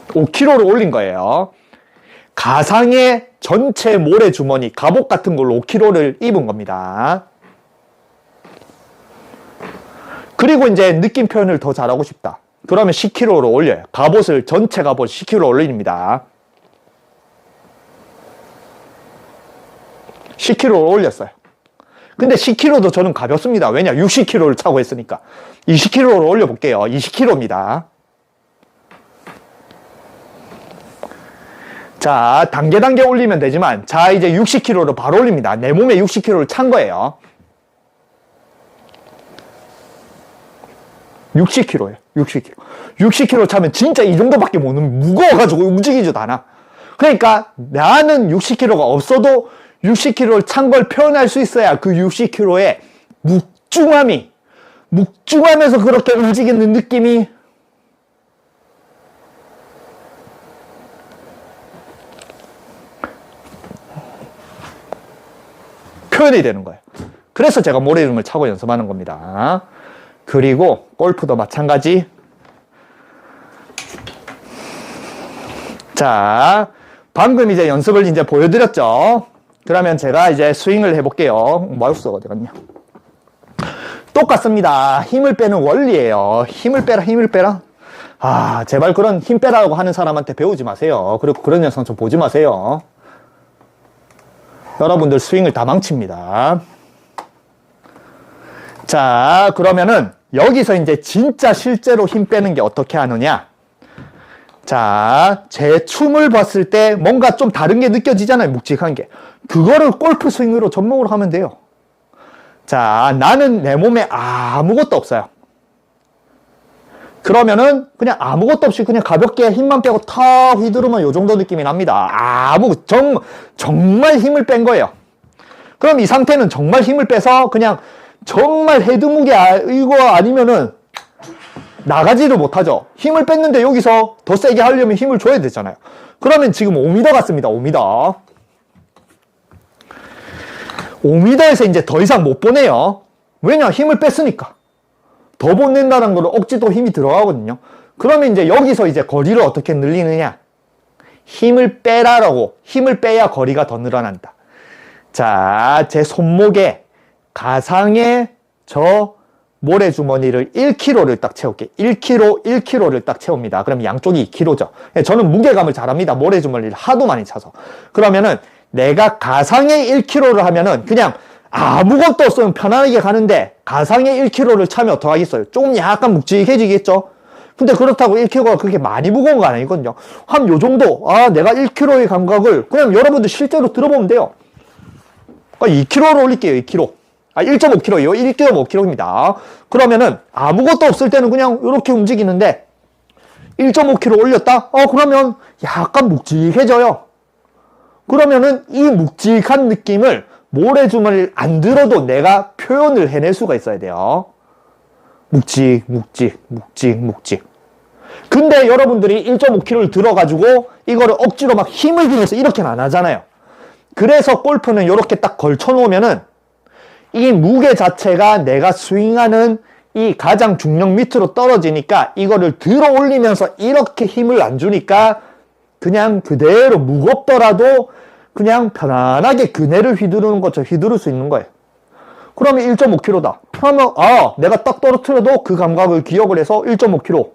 5kg를 올린 거예요. 가상의 전체 모래주머니, 갑옷 같은 걸로 5kg를 입은 겁니다. 그리고 이제 느낌 표현을 더 잘하고 싶다. 그러면 10kg로 올려요. 전체 갑옷 10kg 올립니다. 10kg를 올렸어요. 근데 10kg도 저는 가볍습니다. 왜냐? 60kg를 차고 했으니까. 20kg를 올려볼게요. 20kg입니다. 자, 단계 올리면 되지만, 자, 이제 60kg를 바로 올립니다. 내 몸에 60kg를 찬 거예요. 60kg예요. 60kg. 60kg 차면 진짜 이 정도밖에 못 무거워가지고 움직이지도 않아. 그러니까 나는 60kg가 없어도 60kg를 찬 걸 표현할 수 있어야 그 60kg의 묵중하면서 그렇게 움직이는 느낌이 표현이 되는 거예요. 그래서 제가 모래줌을 차고 연습하는 겁니다. 그리고 골프도 마찬가지. 자, 방금 이제 연습을 이제 보여드렸죠. 그러면 제가 이제 스윙을 해볼게요. 마우스가 어디 갔냐? 똑같습니다. 힘을 빼는 원리예요. 힘을 빼라. 아, 제발 그런 힘 빼라고 하는 사람한테 배우지 마세요. 그리고 그런 영상 좀 보지 마세요. 여러분들 스윙을 다 망칩니다. 자, 그러면은 여기서 이제 진짜 실제로 힘 빼는 게 어떻게 하느냐? 자, 제 춤을 봤을 때 뭔가 좀 다른 게 느껴지잖아요. 묵직한 게. 그거를 골프 스윙으로 접목을 하면 돼요. 자, 나는 내 몸에 아무것도 없어요. 그러면은 그냥 아무것도 없이 그냥 가볍게 힘만 빼고 탁 휘두르면 요 정도 느낌이 납니다. 정말 힘을 뺀 거예요. 그럼 이 상태는 정말 힘을 빼서 그냥 정말 헤드무게 이거 아니면은 나가지를 못하죠. 힘을 뺐는데 여기서 더 세게 하려면 힘을 줘야 되잖아요. 그러면 지금 5m 같습니다. 5m. 5m에서 이제 더 이상 못 보내요. 왜냐? 힘을 뺐으니까. 더 보낸다는 걸 억지도 힘이 들어가거든요. 그러면 이제 여기서 이제 거리를 어떻게 늘리느냐? 힘을 빼라라고. 힘을 빼야 거리가 더 늘어난다. 자, 제 손목에 가상의 저 모래주머니를 1kg를 딱 채울게요. 1kg를 딱 채웁니다. 그럼 양쪽이 2kg죠. 저는 무게감을 잘합니다. 모래주머니를 하도 많이 차서. 그러면은 내가 가상의 1kg를 하면은 그냥 아무것도 없으면 편안하게 가는데 가상의 1kg를 차면 어떡하겠어요? 조금 약간 묵직해지겠죠? 근데 그렇다고 1kg가 그렇게 많이 무거운 거 아니거든요. 한 요 정도, 내가 1kg의 감각을 그냥 여러분들 실제로 들어보면 돼요. 2kg로 올릴게요. 2kg. 1.5kg요. 1.5kg입니다. 그러면은 아무것도 없을 때는 그냥 이렇게 움직이는데 1.5kg 올렸다? 그러면 약간 묵직해져요. 그러면은 이 묵직한 느낌을 모래주머니를 안 들어도 내가 표현을 해낼 수가 있어야 돼요. 묵직. 근데 여러분들이 1.5kg를 들어가지고 이거를 억지로 막 힘을 주면서 이렇게는 안 하잖아요. 그래서 골프는 이렇게 딱 걸쳐 놓으면은 이 무게 자체가 내가 스윙하는 이 가장 중력 밑으로 떨어지니까 이거를 들어 올리면서 이렇게 힘을 안 주니까 그냥 그대로 무겁더라도 그냥 편안하게 그네를 휘두르는 것처럼 휘두를 수 있는 거예요. 그러면 1.5kg다. 그러면 내가 딱 떨어뜨려도 그 감각을 기억을 해서 1.5kg.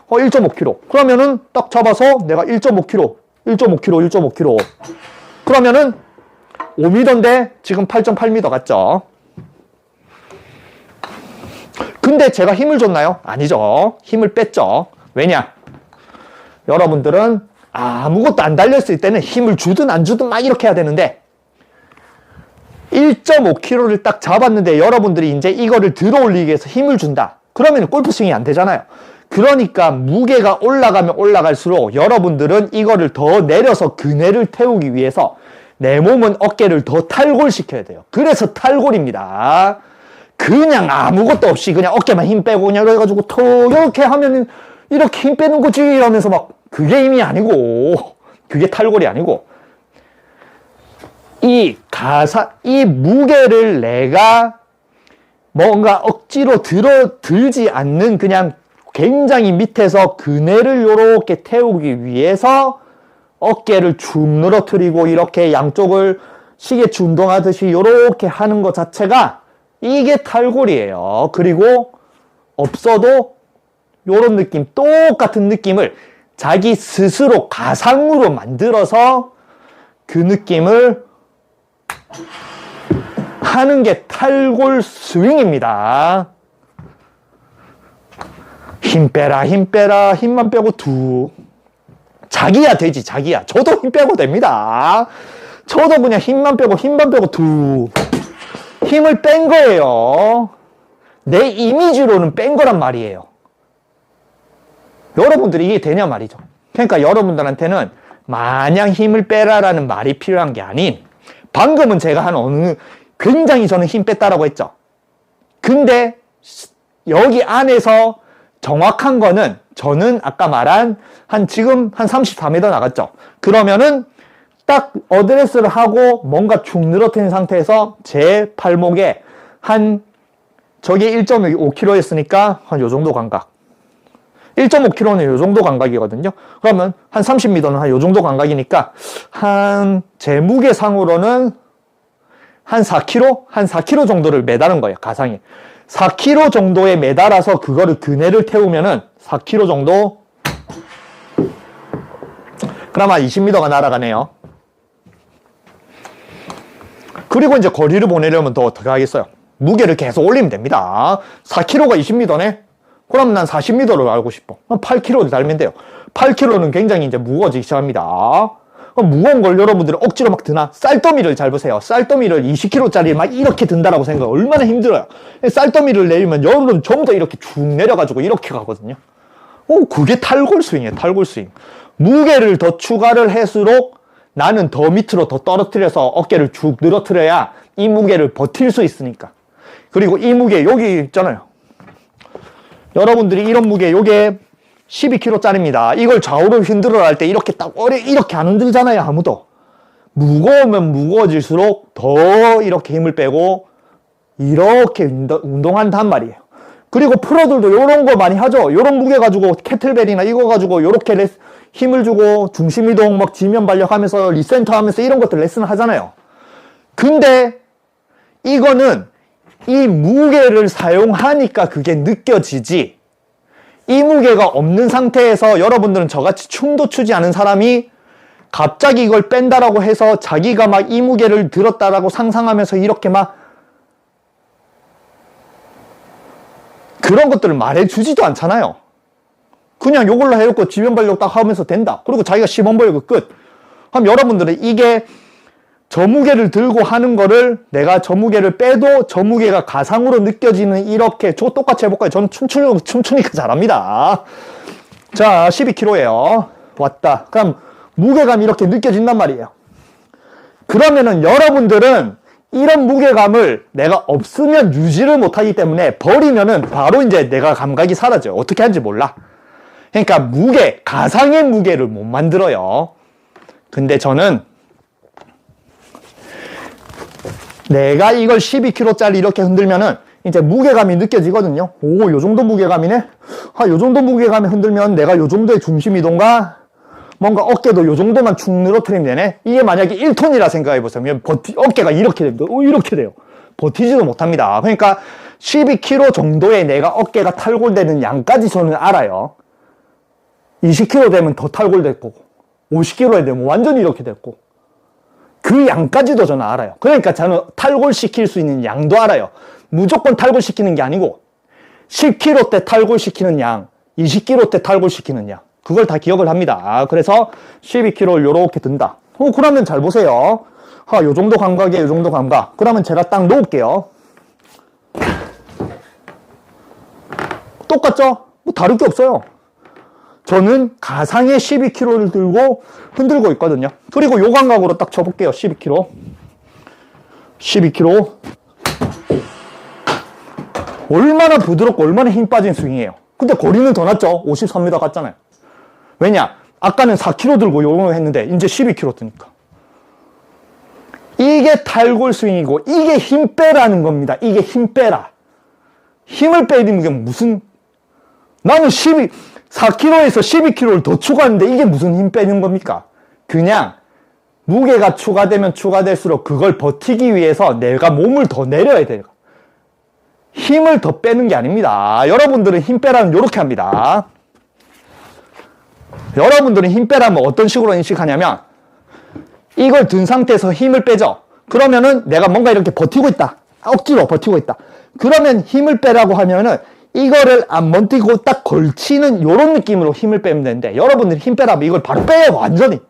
1.5kg. 그러면은 딱 잡아서 내가 1.5kg. 그러면은 5m인데 지금 8.8m 같죠? 근데 제가 힘을 줬나요? 아니죠. 힘을 뺐죠. 왜냐? 여러분들은 아무것도 안 달렸을 때는 힘을 주든 안 주든 막 이렇게 해야 되는데 1.5kg를 딱 잡았는데 여러분들이 이제 이거를 들어 올리기 위해서 힘을 준다. 그러면 골프 스윙이 안 되잖아요. 그러니까 무게가 올라가면 올라갈수록 여러분들은 이거를 더 내려서 그네를 태우기 위해서 내 몸은 어깨를 더 탈골시켜야 돼요. 그래서 탈골입니다. 그냥 아무것도 없이 그냥 어깨만 힘 빼고 그냥 이래가지고 이렇게 하면은 이렇게 힘 빼는 거지 하면서 막 그게 힘이 아니고 그게 탈골이 아니고 이 무게를 내가 뭔가 억지로 들지 않는 그냥 굉장히 밑에서 그네를 요렇게 태우기 위해서 어깨를 쭉 늘어뜨리고 이렇게 양쪽을 시계추 운동하듯이 요렇게 하는 것 자체가 이게 탈골이에요. 그리고 없어도 요런 느낌, 똑같은 느낌을 자기 스스로 가상으로 만들어서 그 느낌을 하는 게 탈골 스윙입니다. 힘 빼라, 힘 빼라, 힘만 빼고 자기야 되지, 자기야. 저도 힘 빼고 됩니다. 저도 그냥 힘만 빼고 힘을 뺀 거예요. 내 이미지로는 뺀 거란 말이에요. 여러분들이 이게 되냐 말이죠. 그러니까 여러분들한테는 마냥 힘을 빼라라는 말이 필요한 게 아닌, 방금은 제가 굉장히 저는 힘 뺐다라고 했죠. 근데 여기 안에서 정확한 거는 저는 아까 말한 지금 한 34m 나갔죠. 그러면은 딱 어드레스를 하고 뭔가 축 늘어뜨린 상태에서 제 팔목에 저게 1.5kg였으니까 한 요 정도 감각. 1.5kg는 요 정도 감각이거든요. 그러면 한 30m는 한 요 정도 감각이니까 제 무게상으로는 한 4kg? 한 4kg 정도를 매다는 거예요, 가상이. 4kg 정도에 매달아서 그네를 태우면은 4kg 정도, 그럼 한 20m가 날아가네요. 그리고 이제 거리를 보내려면 더 어떻게 하겠어요? 무게를 계속 올리면 됩니다. 4kg가 20m네? 그럼 난 40m를 알고 싶어. 8kg를 달면 돼요. 8kg는 굉장히 이제 무거워지기 시작합니다. 무거운 걸 여러분들은 억지로 막 드나? 쌀더미를 잘 보세요. 쌀더미를 20kg짜리 막 이렇게 든다라고 생각해. 얼마나 힘들어요. 쌀더미를 내리면 여러분 전부 다 이렇게 쭉 내려가지고 이렇게 가거든요. 그게 탈골 스윙이에요. 탈골 스윙. 무게를 더 추가를 할수록 나는 더 밑으로 더 떨어뜨려서 어깨를 쭉 늘어뜨려야 이 무게를 버틸 수 있으니까. 그리고 이 무게 여기 있잖아요. 여러분들이 이런 무게 요게 12kg짜리입니다. 이걸 좌우로 흔들어 할 때 이렇게 이렇게 안 흔들잖아요, 아무도. 무거우면 무거워질수록 더 이렇게 힘을 빼고 이렇게 운동한단 말이에요. 그리고 프로들도 요런 거 많이 하죠. 요런 무게 가지고 캐틀벨이나 이거 가지고 요렇게 힘을 주고 중심 이동 막 지면 발력하면서 리센터 하면서 이런 것들 레슨을 하잖아요. 근데 이거는 이 무게를 사용하니까 그게 느껴지지, 이 무게가 없는 상태에서 여러분들은 저같이 춤도 추지 않은 사람이 갑자기 이걸 뺀다라고 해서 자기가 막 이 무게를 들었다라고 상상하면서 이렇게 막 그런 것들을 말해주지도 않잖아요. 그냥 요걸로 해놓고 지면 발력 딱 하면서 된다. 그리고 자기가 시범 보이고 끝. 그럼 여러분들은 이게 저 무게를 들고 하는 거를 내가 저 무게를 빼도 저 무게가 가상으로 느껴지는, 이렇게 저 똑같이 해볼까요? 저는 춤추니까 잘합니다. 자, 12kg예요. 왔다. 그럼 무게감이 이렇게 느껴진단 말이에요. 그러면은 여러분들은 이런 무게감을 내가 없으면 유지를 못하기 때문에 버리면은 바로 이제 내가 감각이 사라져요. 어떻게 하는지 몰라. 그러니까 가상의 무게를 못 만들어요. 근데 저는 내가 이걸 12kg짜리 이렇게 흔들면은 이제 무게감이 느껴지거든요. 요 정도 무게감이네? 요 정도 무게감이 흔들면 내가 요 정도의 중심 이동과 뭔가 어깨도 요 정도만 축 늘어뜨리면 되네? 이게 만약에 1톤이라 생각해보세요. 어깨가 이렇게 됩니다. 이렇게 돼요. 버티지도 못합니다. 그러니까 12kg 정도의 내가 어깨가 탈골되는 양까지 저는 알아요. 20kg 되면 더 탈골될 거고, 50kg 되면 완전히 이렇게 됐고, 그 양까지도 저는 알아요. 그러니까 저는 탈골시킬 수 있는 양도 알아요. 무조건 탈골시키는 게 아니고 10kg 때 탈골시키는 양, 20kg 때 탈골시키는 양, 그걸 다 기억을 합니다. 그래서 12kg를 요렇게 든다. 그러면 잘 보세요. 요 정도 감각에 요 정도 감각. 그러면 제가 딱 놓을게요. 똑같죠? 뭐 다를 게 없어요. 저는 가상의 12kg를 들고 흔들고 있거든요. 그리고 요 감각으로 딱 쳐볼게요. 12kg. 12kg. 얼마나 부드럽고 얼마나 힘 빠진 스윙이에요. 근데 거리는 더 낮죠? 53m 갔잖아요. 왜냐? 아까는 4kg 들고 요거 했는데 이제 12kg 드니까. 이게 탈골 스윙이고 이게 힘 빼라는 겁니다. 이게 힘 빼라. 힘을 빼는 게 무슨, 나는 4kg에서 12kg를 더 추가하는데 이게 무슨 힘 빼는 겁니까? 그냥 무게가 추가되면 추가될수록 그걸 버티기 위해서 내가 몸을 더 내려야 돼요. 힘을 더 빼는 게 아닙니다. 여러분들은 힘 빼라면 이렇게 합니다. 여러분들은 힘 빼라면 어떤 식으로 인식하냐면 이걸 든 상태에서 힘을 빼죠. 그러면은 내가 뭔가 이렇게 버티고 있다. 억지로 버티고 있다. 그러면 힘을 빼라고 하면은 이거를 안 버티고 딱 걸치는 요런 느낌으로 힘을 빼면 되는데, 여러분들이 힘 빼라면 이걸 바로 빼요. 완전히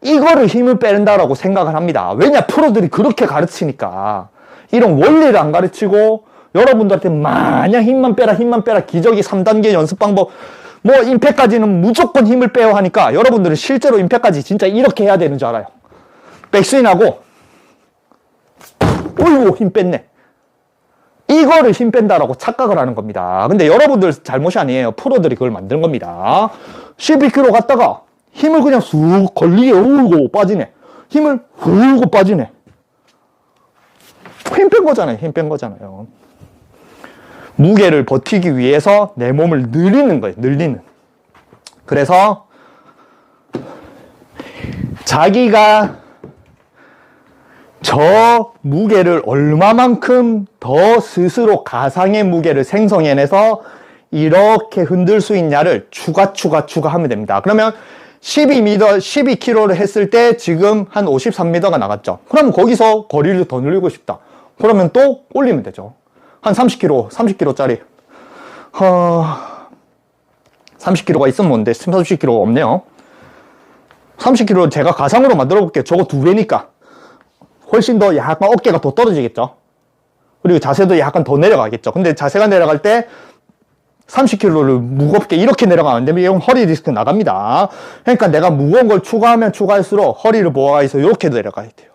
이거를 힘을 빼는다라고 생각을 합니다. 왜냐, 프로들이 그렇게 가르치니까. 이런 원리를 안 가르치고 여러분들한테 마냥 힘만 빼라 기저귀 3단계 연습 방법, 뭐 임팩까지는 무조건 힘을 빼야 하니까 여러분들은 실제로 임팩까지 진짜 이렇게 해야 되는 줄 알아요. 백스윙하고 어이구 힘 뺐네, 이거를 힘 뺀다라고 착각을 하는 겁니다. 근데 여러분들 잘못이 아니에요. 프로들이 그걸 만든 겁니다. 12km 갔다가 힘을 그냥 쑥 걸리게 울고 빠지네, 힘을 울고 빠지네. 힘 뺀 거잖아요. 힘 뺀 거잖아요. 무게를 버티기 위해서 내 몸을 늘리는 거예요. 늘리는. 그래서 자기가 저 무게를 얼마만큼 더 스스로 가상의 무게를 생성해내서 이렇게 흔들 수 있냐를 추가하면 됩니다. 그러면 12km를 했을 때 지금 한 53m가 나갔죠. 그럼 거기서 거리를 더 늘리고 싶다. 그러면 또 올리면 되죠. 한 30km짜리. 30km가 있으면 뭔데? 30km가 없네요. 30km 제가 가상으로 만들어 볼게요. 저거 2배니까. 훨씬 더 약간 어깨가 더 떨어지겠죠. 그리고 자세도 약간 더 내려가겠죠. 근데 자세가 내려갈 때 30kg를 무겁게 이렇게 내려가면 안 되면 이건 허리 디스크 나갑니다. 그러니까 내가 무거운 걸 추가하면 추가할수록 허리를 보호해서 이렇게 내려가야 돼요.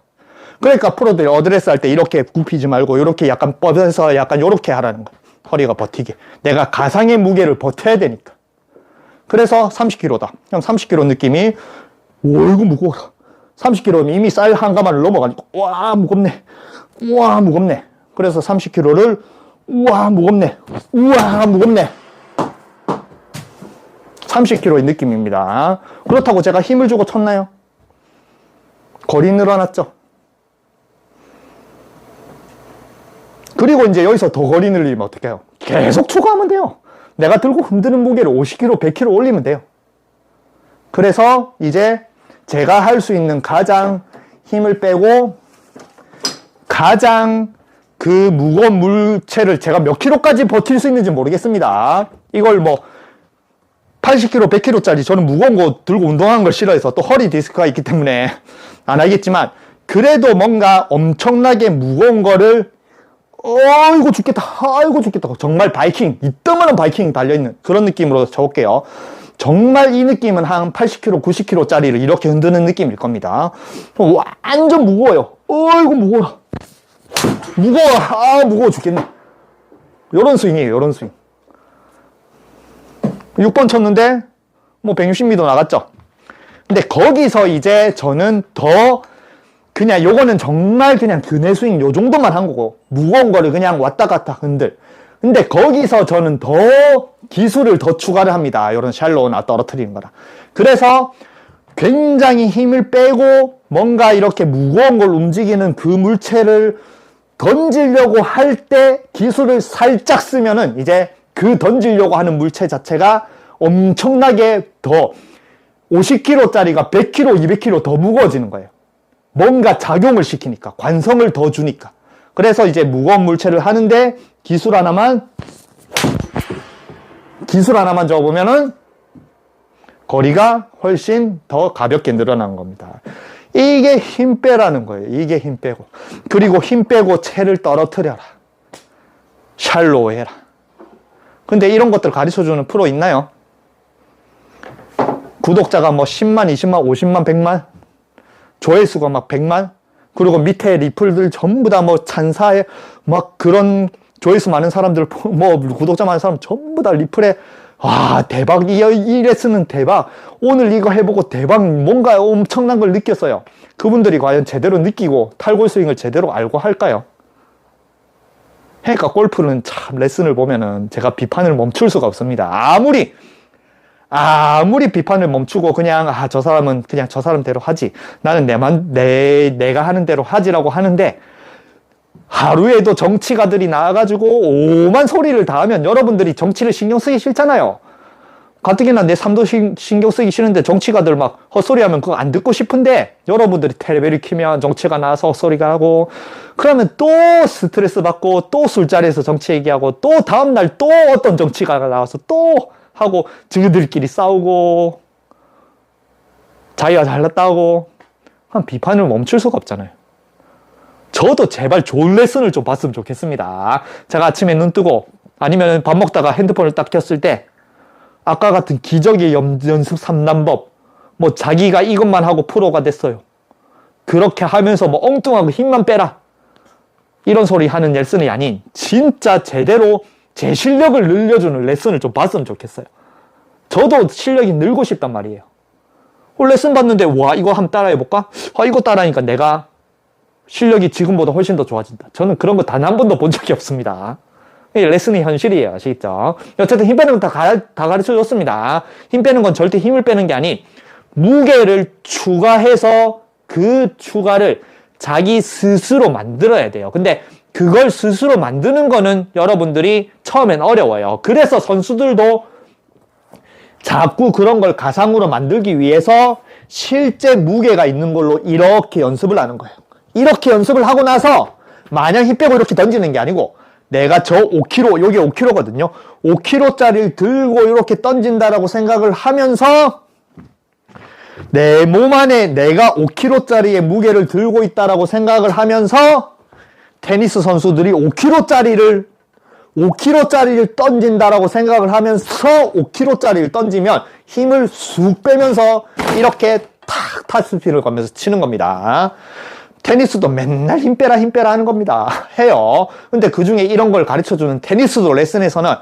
그러니까 프로들이 어드레스 할 때 이렇게 굽히지 말고 이렇게 약간 뻗어서 약간 이렇게 하라는 거예요. 허리가 버티게. 내가 가상의 무게를 버텨야 되니까. 그래서 30kg다. 그럼 30kg 느낌이 이거 무거워라. 30kg면 이미 쌀 한 가마를 넘어가니까 와 무겁네. 우와 무겁네. 그래서 30kg를 우와 무겁네. 우와 무겁네. 30kg의 느낌입니다. 그렇다고 제가 힘을 주고 쳤나요? 거리 늘어났죠. 그리고 이제 여기서 더 거리 늘리면 어떻게 해요? 계속 추가하면 돼요. 내가 들고 흔드는 무게를 50kg, 100kg 올리면 돼요. 그래서 이제 제가 할 수 있는 가장 힘을 빼고 가장 그 무거운 물체를 제가 몇 킬로까지 버틸 수 있는지 모르겠습니다. 이걸 뭐 80kg, 100kg짜리 저는 무거운 거 들고 운동하는 걸 싫어해서 또 허리 디스크가 있기 때문에 안 하겠지만 그래도 뭔가 엄청나게 무거운 거를 아이고 죽겠다, 아이고 죽겠다, 정말 바이킹, 이따만한 바이킹 달려있는 그런 느낌으로 쳐볼게요. 정말 이 느낌은 한 80kg, 90kg짜리를 이렇게 흔드는 느낌일 겁니다. 완전 무거워요. 어이구 무거워, 무거워, 아 무거워 죽겠네. 요런 스윙이에요. 요런 스윙. 6번 쳤는데 뭐 160m 나갔죠. 근데 거기서 이제 저는 더 그냥 요거는 정말 그냥 그네 스윙 요 정도만 한 거고 무거운 거를 그냥 왔다 갔다 흔들. 근데 거기서 저는 더 기술을 더 추가를 합니다. 요런 샬로우나 떨어뜨리는 거라. 그래서 굉장히 힘을 빼고 뭔가 이렇게 무거운 걸 움직이는 그 물체를 던지려고 할 때 기술을 살짝 쓰면은 이제 그 던지려고 하는 물체 자체가 엄청나게 더 50kg짜리가 100kg, 200kg 더 무거워지는 거예요. 뭔가 작용을 시키니까, 관성을 더 주니까. 그래서 이제 무거운 물체를 하는데 기술 하나만 적어보면은 거리가 훨씬 더 가볍게 늘어나는 겁니다. 이게 힘 빼라는 거예요. 이게 힘 빼고. 그리고 힘 빼고 채를 떨어뜨려라. 샬로우 해라. 근데 이런 것들 가르쳐주는 프로 있나요? 구독자가 뭐 10만, 20만, 50만, 100만? 조회수가 막 100만? 그리고 밑에 리플들 전부 다 뭐 찬사에 막 그런 조회수 많은 사람들, 뭐 구독자 많은 사람 전부 다 리플에 와 대박, 이 레슨은 대박, 오늘 이거 해보고 대박, 뭔가 엄청난 걸 느꼈어요. 그분들이 과연 제대로 느끼고 탈골 스윙을 제대로 알고 할까요? 그러니까 골프는 참 레슨을 보면은 제가 비판을 멈출 수가 없습니다. 아무리 비판을 멈추고 그냥 저 사람은 그냥 저 사람대로 하지, 나는 내가 하는 대로 하지라고 하는데, 하루에도 정치가들이 나와가지고 오만 소리를 다 하면 여러분들이 정치를 신경 쓰기 싫잖아요. 가뜩이나 내 삶도 신경 쓰기 싫은데 정치가들 막 헛소리 하면 그거 안 듣고 싶은데 여러분들이 텔레비를 키면 정치가 나와서 헛소리가 하고 그러면 또 스트레스 받고 또 술자리에서 정치 얘기하고 또 다음날 또 어떤 정치가가 나와서 또 하고 지그들끼리 싸우고 자기가 잘났다고 한 비판을 멈출 수가 없잖아요. 저도 제발 좋은 레슨을 좀 봤으면 좋겠습니다. 제가 아침에 눈 뜨고 아니면 밥 먹다가 핸드폰을 딱 켰을 때 아까 같은 기적의 연습 3단법 뭐 자기가 이것만 하고 프로가 됐어요. 그렇게 하면서 뭐 엉뚱하고 힘만 빼라 이런 소리 하는 레슨이 아닌 진짜 제대로 제 실력을 늘려주는 레슨을 좀 봤으면 좋겠어요. 저도 실력이 늘고 싶단 말이에요. 레슨 봤는데 와 이거 한번 따라해볼까? 이거 따라하니까 내가 실력이 지금보다 훨씬 더 좋아진다. 저는 그런 거 단 한 번도 본 적이 없습니다. 레슨이 현실이에요. 아시겠죠? 어쨌든 힘 빼는 건 다 가르쳐 줬습니다. 힘 빼는 건 절대 힘을 빼는 게 아닌 무게를 추가해서 그 추가를 자기 스스로 만들어야 돼요. 근데 그걸 스스로 만드는 거는 여러분들이 처음엔 어려워요. 그래서 선수들도 자꾸 그런 걸 가상으로 만들기 위해서 실제 무게가 있는 걸로 이렇게 연습을 하는 거예요. 이렇게 연습을 하고 나서 마냥 힘 빼고 이렇게 던지는 게 아니고 내가 저 5kg, 여기 5kg거든요. 5kg짜리를 들고 이렇게 던진다라고 생각을 하면서 내 몸 안에 내가 5kg짜리의 무게를 들고 있다라고 생각을 하면서 테니스 선수들이 5kg짜리를 던진다라고 생각을 하면서 5kg짜리를 던지면 힘을 쑥 빼면서 이렇게 탁 탑스핀을 걸면서 치는 겁니다. 테니스도 맨날 힘 빼라 하는 겁니다. 해요. 근데 그 중에 이런 걸 가르쳐주는 테니스도 레슨에서는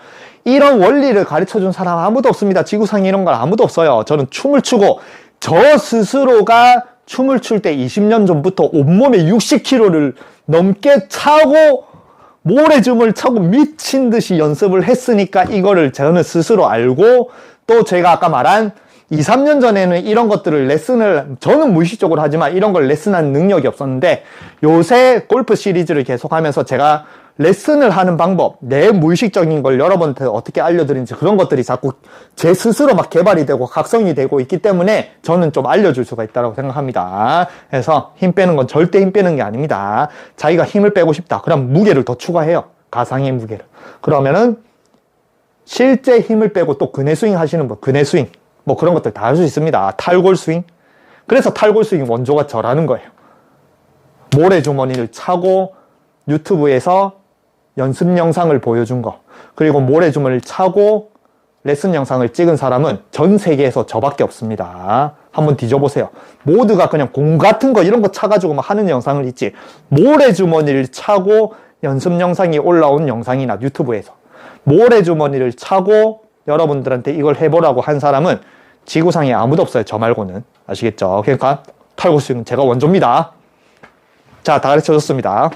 이런 원리를 가르쳐준 사람 아무도 없습니다. 지구상에 이런 걸 아무도 없어요. 저는 춤을 추고 저 스스로가 춤을 출 때 20년 전부터 온몸에 60kg를 넘게 차고 모래줌을 차고 미친 듯이 연습을 했으니까 이거를 저는 스스로 알고 또 제가 아까 말한 2, 3년 전에는 이런 것들을 레슨을 저는 무의식적으로 하지만 이런 걸 레슨하는 능력이 없었는데 요새 골프 시리즈를 계속하면서 제가 레슨을 하는 방법, 내 무의식적인 걸 여러분한테 어떻게 알려드리는지 그런 것들이 자꾸 제 스스로 막 개발이 되고 각성이 되고 있기 때문에 저는 좀 알려줄 수가 있다고 생각합니다. 그래서 힘 빼는 건 절대 힘 빼는 게 아닙니다. 자기가 힘을 빼고 싶다. 그럼 무게를 더 추가해요. 가상의 무게를. 그러면은 실제 힘을 빼고 또 근해 스윙 하시는 분, 근해 스윙 뭐 그런 것들 다 할 수 있습니다. 탈골 스윙. 그래서 탈골 스윙 원조가 저라는 거예요. 모래주머니를 차고 유튜브에서 연습 영상을 보여준 거 그리고 모래주머니를 차고 레슨 영상을 찍은 사람은 전 세계에서 저밖에 없습니다. 한번 뒤져보세요. 모두가 그냥 공 같은 거 이런 거 차가지고 막 하는 영상을 있지 모래주머니를 차고 연습 영상이 올라온 영상이나 유튜브에서 모래주머니를 차고 여러분들한테 이걸 해보라고 한 사람은 지구상에 아무도 없어요. 저 말고는. 아시겠죠? 그러니까 탈골 스윙은 제가 원조입니다. 자, 다 가르쳐줬습니다.